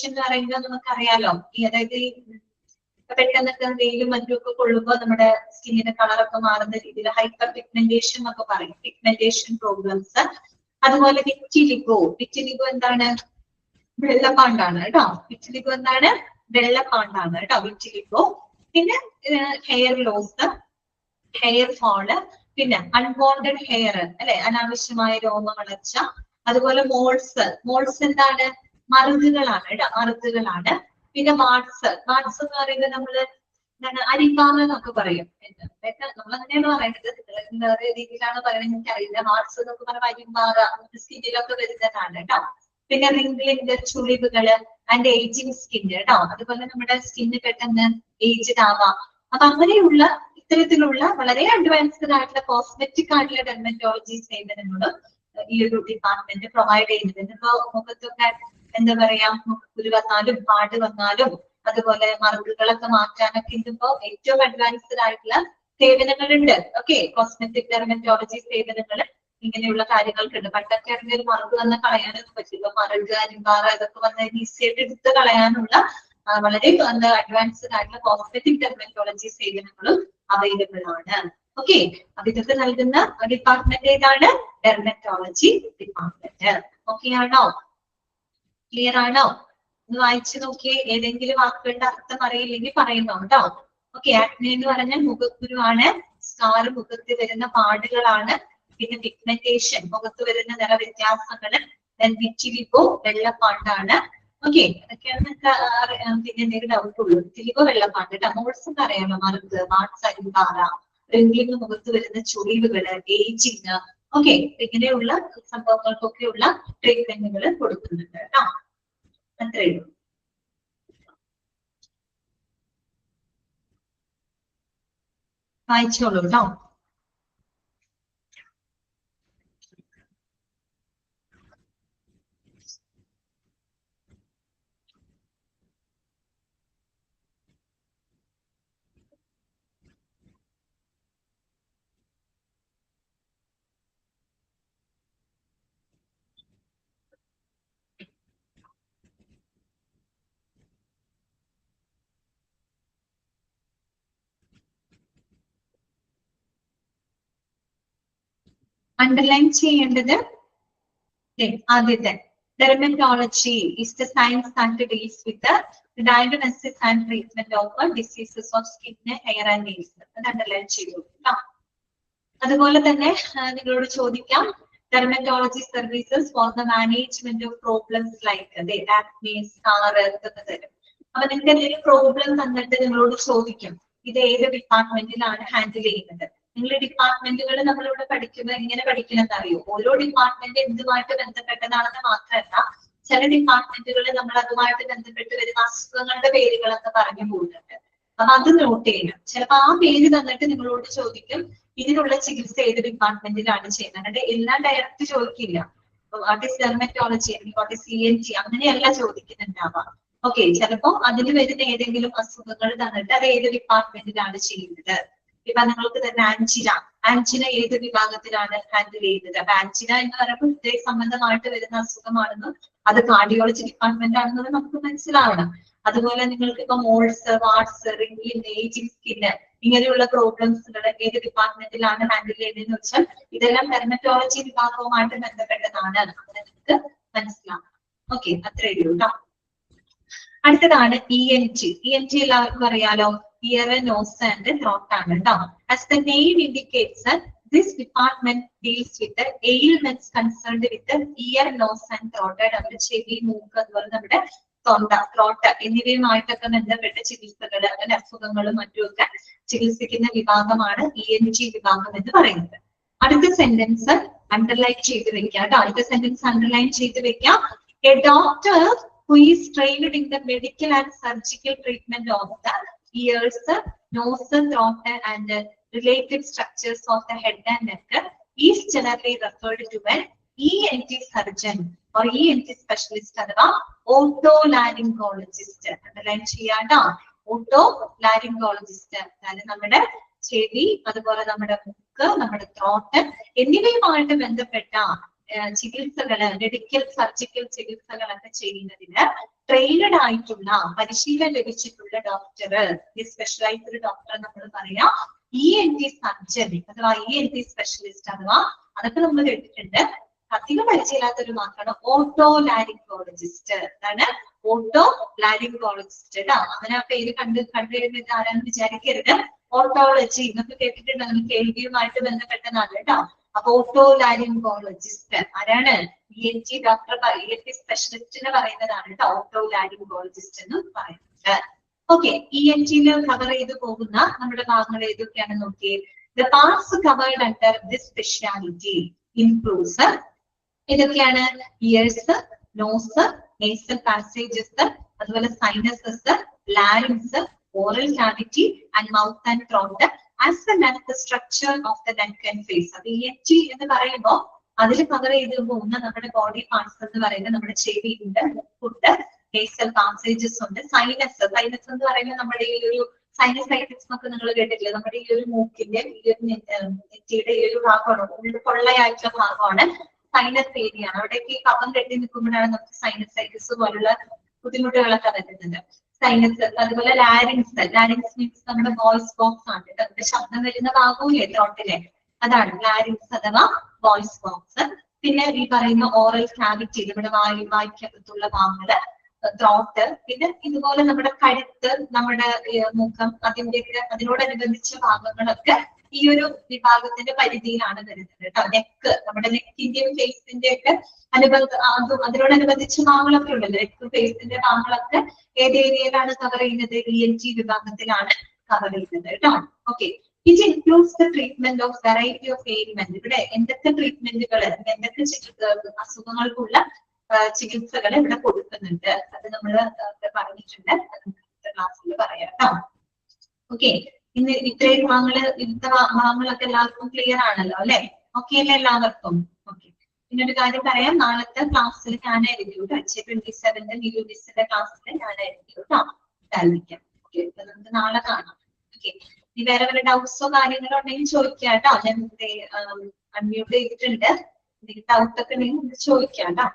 എന്ന് പറയുമ്പോൾ നമുക്കറിയാലോ, അതായത് ഈ പെട്ടെന്നൊക്കെ വെയിലും മറ്റുമൊക്കെ കൊള്ളുമ്പോൾ നമ്മുടെ സ്കിന്നിന്റെ കളറൊക്കെ മാറുന്ന രീതിയിൽ ഹൈപ്പർ പിഗ്മെന്റേഷൻ എന്നൊക്കെ പറയും. Pigmentation problems. അതുപോലെ വിറ്റിലിഗോ എന്താണ്? വെള്ളപ്പാണ്ടാണ് കേട്ടോ. വിറ്റിലിഗോ എന്താണ്? വെള്ളപ്പാണ്ടാണ് കേട്ടോ വിറ്റിലിഗോ. പിന്നെ ഹെയർ ലോസ്, ഹെയർ ഫോള്, പിന്നെ അൺവാണ്ടഡ് ഹെയർ അല്ലെ, അനാവശ്യമായ രോമ വളർച്ച, അതുപോലെ മോൾസ് എന്താണ്, മറുകുകളാണ് കേട്ടോ, മറുകുകളാണ്. പിന്നെ വാട്സ് എന്ന് പറയുന്നത് നമ്മള് എന്താണ് അരിക്കാമ എന്നൊക്കെ പറയും. നമ്മൾ അങ്ങനെയാണ് പറയുന്നത്, വേറെ രീതിയിലാണ് പറയുന്നത് എനിക്കറിയില്ല. വാട്സ് എന്നൊക്കെ പറഞ്ഞ അരിമ്പാറ സ്കിന്നിലൊക്കെ വരുന്നതാണ് കേട്ടോ. പിന്നെ റിംഗ്ലിംഗ്, ചുളിവുകള് ആൻഡ് ഏജിങ് സ്കിൻ കേട്ടോ. അതുപോലെ നമ്മുടെ സ്കിന്ന് പെട്ടെന്ന് ഏജ്ഡ് ആവാം. അപ്പൊ അങ്ങനെയുള്ള ഇത്തരത്തിലുള്ള വളരെ അഡ്വാൻസ്ഡ് ആയിട്ടുള്ള കോസ്മെറ്റിക് ആയിട്ടുള്ള ഡെർമറ്റോളജി സേവനങ്ങളും ഈ ഒരു ഡിപ്പാർട്ട്മെന്റ് പ്രൊവൈഡ് ചെയ്യുന്നുണ്ട്. ഇപ്പൊ മുഖത്തൊക്കെ എന്താ പറയാ, കുരു വന്നാലും പാട് വന്നാലും അതുപോലെ മറുകുകളൊക്കെ മാറ്റാനൊക്കെ ഇതിപ്പോ ഏറ്റവും അഡ്വാൻസ്ഡ് ആയിട്ടുള്ള സേവനങ്ങളുണ്ട്. ഓക്കെ, കോസ്മെറ്റിക് ഡെർമറ്റോളജി സേവനങ്ങൾ ഇങ്ങനെയുള്ള കാര്യങ്ങൾക്കുണ്ട്. പണ്ടൊക്കെ ആണെങ്കിൽ ഒരു മറുക് വന്ന് കളയാനൊന്നും പറ്റില്ല. മറുക്, അരിമ്പാറ ഇതൊക്കെ വന്ന് ഈസിയായിട്ട് എടുത്ത് കളയാനുള്ള വളരെ അഡ്വാൻസ്ഡ് ആയിട്ടുള്ള കോസ്മെറ്റിക് ഡെർമറ്റോളജി സേവനങ്ങളും അവൈലബിൾ ആണ്. ഓക്കെ, അപ്പൊ ഇതൊക്കെ നൽകുന്ന ഡിപ്പാർട്ട്മെന്റ് ഏതാണ്? Dermatology department. ഓക്കെ ആണോ? ക്ലിയർ ആണോ? ഒന്ന് വായിച്ചു നോക്കിയേ. ഏതെങ്കിലും വാക്കുകളുടെ അർത്ഥം അറിയില്ലെങ്കിൽ പറയുന്നോ കേട്ടോ. ഓക്കെ, ആക്നെ എന്ന് പറഞ്ഞാൽ മുഖക്കുരുവാണ്. സ്കാർ മുഖത്ത് വരുന്ന പാടുകളാണ്. പിന്നെ പിഗ്മെന്റേഷൻ മുഖത്ത് വരുന്ന നിറവ്യത്യാസങ്ങള്. വിറ്റിലിഗോ വെള്ളപ്പാണ്ടാണ്. ഓക്കെ, അതൊക്കെയാണ് പിന്നെ എന്തെങ്കിലും ഡൗട്ട് ഉള്ളൂ. വിറ്റിലിഗോ വെള്ളപ്പാണ്ട് കേട്ടോ. മോൾസ് അറിയാമോ? മറുക്, വാട്സ്, അരിമ്പാറ, റിംഗ്ലിംഗ് മുഖത്ത് വരുന്ന ചുളിവുകള്, ഏജിങ്. ഓക്കെ, ഇങ്ങനെയുള്ള സംഭവങ്ങൾക്കൊക്കെയുള്ള ട്രീറ്റ്മെന്റുകൾ കൊടുക്കുന്നുണ്ട് കേട്ടോ. അത്രേ ഉള്ളൂ. വായിച്ചോളൂ കേട്ടോ. അണ്ടർലൈൻ ചെയ്യേണ്ടത് ആദ്യത്തെ, dermatology is the science that deals with the diagnosis and treatment of diseases of skin, hair and nails. അത് അണ്ടർലൈൻ ചെയ്തു. അതുപോലെ തന്നെ നിങ്ങളോട് ചോദിക്കാം, dermatology services for the management of problems like acne, scar ഇതൊക്കെ തരും. അപ്പൊ നിങ്ങൾക്ക് എന്തെങ്കിലും പ്രോബ്ലം തന്നിട്ട് നിങ്ങളോട് ചോദിക്കും, ഇത് ഏത് ഡിപ്പാർട്ട്മെന്റിലാണ് ഹാൻഡിൽ ചെയ്യുന്നത്. നിങ്ങൾ ഡിപ്പാർട്ട്മെന്റുകൾ നമ്മളിവിടെ പഠിക്കുമ്പോൾ എങ്ങനെ പഠിക്കണമെന്ന് അറിയോ? ഓരോ ഡിപ്പാർട്ട്മെന്റ് എന്തുമായിട്ട് ബന്ധപ്പെട്ടതാണെന്ന് മാത്രമല്ല, ചില ഡിപ്പാർട്ട്മെന്റുകൾ നമ്മൾ അതുമായിട്ട് ബന്ധപ്പെട്ട് വരുന്ന അസുഖങ്ങളുടെ പേരുകളൊക്കെ പറഞ്ഞു പോകുന്നുണ്ട്. അപ്പൊ അത് നോട്ട് ചെയ്യണം. ചിലപ്പോ ആ പേര് തന്നിട്ട് നിങ്ങളോട് ചോദിക്കും, ഇതിനുള്ള ചികിത്സ ഏത് ഡിപ്പാർട്ട്മെന്റിലാണ് ചെയ്യുന്നത്. അതായത് എല്ലാം ഡയറക്റ്റ് ചോദിക്കില്ല. What is dermatology, what is ENT അങ്ങനെയല്ല ചോദിക്കുന്നുണ്ടാവാം. ഓക്കെ, ചിലപ്പോ അതിൽ വരുന്ന ഏതെങ്കിലും അസുഖങ്ങൾ തന്നിട്ട് അത് ഏത് ഡിപ്പാർട്ട്മെന്റിലാണ് ചെയ്യുന്നത്. ഇപ്പൊ നിങ്ങൾക്ക് തന്നെ ആൻജിന ഏത് വിഭാഗത്തിലാണ് ഹാൻഡിൽ ചെയ്യുന്നത്. അപ്പൊ ആൻജിന എന്ന് പറയുമ്പോൾ ഹൃദയ സംബന്ധമായിട്ട് വരുന്ന അസുഖമാണെന്നും അത് കാർഡിയോളജി ഡിപ്പാർട്ട്മെന്റ് ആണെന്നും നമുക്ക് മനസ്സിലാവണം. അതുപോലെ നിങ്ങൾക്ക് ഇപ്പൊ മോൾസ്, വാട്സ്, റിംഗ്ലിംഗ്, ഏജിങ് സ്കിന്ന് ഇങ്ങനെയുള്ള പ്രോബ്ലംസുകൾ ഏത് ഡിപ്പാർട്ട്മെന്റിലാണ് ഹാൻഡിൽ ചെയ്യുന്നതെന്ന് വെച്ചാൽ ഇതെല്ലാം ഡെർമറ്റോളജി വിഭാഗവുമായിട്ട് ബന്ധപ്പെട്ടതാണ്. അങ്ങനെ നിങ്ങൾക്ക് മനസ്സിലാവും. ഓക്കെ, അത്രയേ ഉള്ളൂ കേട്ടോ. അടുത്തതാണ് ENT. ENT എല്ലാവർക്കും അറിയാലോ, ഇയർ, നോസ് ആൻഡ് ത്രോട്ട് ആണ് കേട്ടോ. As the name indicates, this department deals with ailments concerned with ear, nose and throat. നമ്മുടെ ചെവി, മൂക്ക്, അതുപോലെ നമ്മുടെ തൊണ്ട, ത്രോട്ട് എന്നിവയുമായിട്ടൊക്കെ ബന്ധപ്പെട്ട ചികിത്സകൾ, അങ്ങനെ അസുഖങ്ങളും മറ്റുമൊക്കെ ചികിത്സിക്കുന്ന വിഭാഗമാണ് ENT വിഭാഗം എന്ന് പറയുന്നത്. അടുത്ത സെന്റൻസ് അണ്ടർലൈൻ ചെയ്ത് വെക്കാം കേട്ടോ. അടുത്ത സെന്റൻസ് അണ്ടർലൈൻ ചെയ്ത് വെക്കാം. A doctor who is trained in the medical and surgical treatment of the ears, nose, throat and related structures of the head and neck is generally referred to an ENT surgeon or ENT specialist അഥവാ otolaryngologist. അണ്ടർലൈൻ ചെയ്യാട്ടോ, otolaryngologist. അതായത് നമ്മുടെ ചെവി, അതുപോലെ നമ്മുടെ മൂക്ക്, നമ്മുടെ ത്രോട്ട് എന്നിവയുമായിട്ട് ബന്ധപ്പെട്ട ചികിത്സകള്, മെഡിക്കൽ സർജിക്കൽ ചികിത്സകളൊക്കെ ചെയ്യുന്നതിന് ട്രെയിനഡ് ആയിട്ടുള്ള, പരിശീലനം ലഭിച്ചിട്ടുള്ള ഡോക്ടർ, സ്പെഷ്യലൈസ്ഡ് ഡോക്ടർ നമ്മൾ പറയാം ENT സർജൻ അഥവാ ENT സ്പെഷ്യലിസ്റ്റ് അഥവാ, അതൊക്കെ നമ്മൾ കേട്ടിട്ടുണ്ട്. അധികം പരിചയമില്ലാത്തൊരു വാക്കാണ് ഓട്ടോ ലാരിങ്കോളജിസ്റ്റ്. അതാണ് ഓട്ടോ ലാരിങ്കോളജിസ്റ്റ് കേട്ടോ. അങ്ങനെ ആ പേര് കണ്ടുകഴിയുന്നത് ആരാന്ന് വിചാരിക്കരുത്. ഓട്ടോളജി എന്നൊക്കെ കേട്ടിട്ടുണ്ട്, അങ്ങനെ കേൾവിയുമായിട്ട് ബന്ധപ്പെട്ടതാണ് കേട്ടോ. അപ്പൊ ഓട്ടോ ലാരിങ്കോളജിസ്റ്റ് ആരാണ്? ENT ഡോക്ടർ, ENT സ്പെഷ്യലിസ്റ്റിനെ പറയുന്നതാണ് കേട്ടോ ഓട്ടോ ലാരിങ്കോളജിസ്റ്റ് എന്ന് പറയുന്നത്. ഓക്കെ, ENT-യിൽ കവർ ചെയ്ത് പോകുന്ന നമ്മുടെ ഭാഗങ്ങൾ ഏതൊക്കെയാണ് നോക്കിയേ. The parts covered under this specialty includes ഏതൊക്കെയാണ്? ഇയേഴ്സ്, നോസ്, nasal passages, അതുപോലെ sinuses, larynx, oral cavity and mouth and throat, as well as the structure of the neck and face. അത് ENT എന്ന് പറയുമ്പോൾ അതിൽ കവർ ചെയ്ത് പോകുന്ന നമ്മുടെ ബോഡി പാർട്സ് എന്ന് പറയുന്നത് നമ്മുടെ ചെവിയുണ്ട്, മൂക്കുണ്ട്, nasal passages ഉണ്ട്, സൈനസ്. സൈനസ് എന്ന് പറയുന്നത് നമ്മുടെ ഈ ഒരു സൈനസൈറ്റിസ് എന്നൊക്കെ നിങ്ങൾ കേട്ടിട്ടില്ലേ? നമ്മുടെ ഈ ഒരു മൂക്കിന്റെ ഈ ഒരു നെറ്റിയുടെ ഈ ഒരു ഭാഗമാണ്, പൊള്ളയായിട്ടുള്ള ഭാഗമാണ് സൈനസ് ഏരിയ ആണ്. അവിടേക്ക് കഫം കെട്ടി നിൽക്കുമ്പോഴാണ് നമുക്ക് സൈനസൈറ്റിസ് പോലുള്ള ബുദ്ധിമുട്ടുകളൊക്കെ വരുന്നത്. സൈനസ്, അതുപോലെ ലാരിങ്സ്. ലാരിങ്സ് മീൻസ് നമ്മുടെ വോയിസ് ബോക്സ് ആണ് കേട്ടോ. നമ്മുടെ ശബ്ദം വരുന്ന ഭാഗമില്ലേ ത്രോട്ടിലെ, അതാണ് ലാരിങ്സ് അഥവാ വോയിസ് ബോക്സ്. പിന്നെ ഈ പറയുന്ന ഓറൽ ക്യാവിറ്റി, നമ്മുടെ വായിക്കകത്തുള്ള ഭാഗങ്ങള്, ത്രോട്ട്. പിന്നെ ഇതുപോലെ നമ്മുടെ കഴുത്ത്, നമ്മുടെ മുഖം, അതിനോടനുബന്ധിച്ച ഭാഗങ്ങളൊക്കെ ഈ ഒരു വിഭാഗത്തിന്റെ പരിധിയിലാണ് വരുന്നത് കേട്ടോ. നെക്ക്, നമ്മുടെ നെക്കിന്റെയും ഫേസിന്റെ ഒക്കെ അതിനോടനുബന്ധിച്ച ഭാഗങ്ങളൊക്കെ ഉണ്ടല്ലോ. നെക്ക്, ഫേസിന്റെ ഭാഗങ്ങളൊക്കെ ഏത് ഏരിയയിലാണ് കവർ ചെയ്യുന്നത്? ENT വിഭാഗത്തിലാണ് കവർ ചെയ്യുന്നത് കേട്ടോ. Okay, it includes the treatment of variety of ailment. ഇവിടെ എന്തൊക്കെ ട്രീറ്റ്മെന്റുകൾ, എന്തൊക്കെ അസുഖങ്ങൾക്കുള്ള ചികിത്സകൾ ഇവിടെ കൊടുക്കുന്നുണ്ട്, അത് നമ്മൾ പറഞ്ഞിട്ടുണ്ട്. ക്ലാസ്സിൽ പറയാം കേട്ടോ. ഓക്കെ, ഇന്ന് ഇത്രയും ഭാഗങ്ങളൊക്കെ എല്ലാവർക്കും ക്ലിയർ ആണല്ലോ അല്ലെ? ഓക്കെ അല്ലേ എല്ലാവർക്കും? ഓക്കെ, പിന്നെ ഒരു കാര്യം പറയാം, നാളത്തെ ക്ലാസ്സിൽ ഞാനായിരിക്കും കേട്ടോ. H27 നിരൂപിസിന്റെ ക്ലാസ്സിൽ ഞാനായിരിക്കും കേട്ടോ ഉണ്ടായിരിക്കാം. ഓക്കെ, അപ്പൊ നമുക്ക് നാളെ കാണാം. ഓക്കെ, ഇനി വേറെ വല്ല ഡൗട്ട്സോ കാര്യങ്ങളോ ഉണ്ടെങ്കിൽ ചോദിക്കാം കേട്ടോ. ഞാൻ അൺമ്യൂട്ട് ചെയ്തിട്ടുണ്ട്. എന്തെങ്കിലും ഡൗട്ട് ഒക്കെ ഉണ്ടെങ്കിൽ ചോദിക്കാം കേട്ടോ.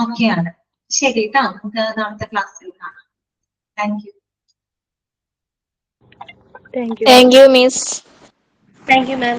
ഓക്കെയാണ്, ശരി കേട്ടോ. നമുക്ക് നാളത്തെ ക്ലാസ്സിൽ കാണാം. Thank you. Thank you, Miss. Thank you, ma'am.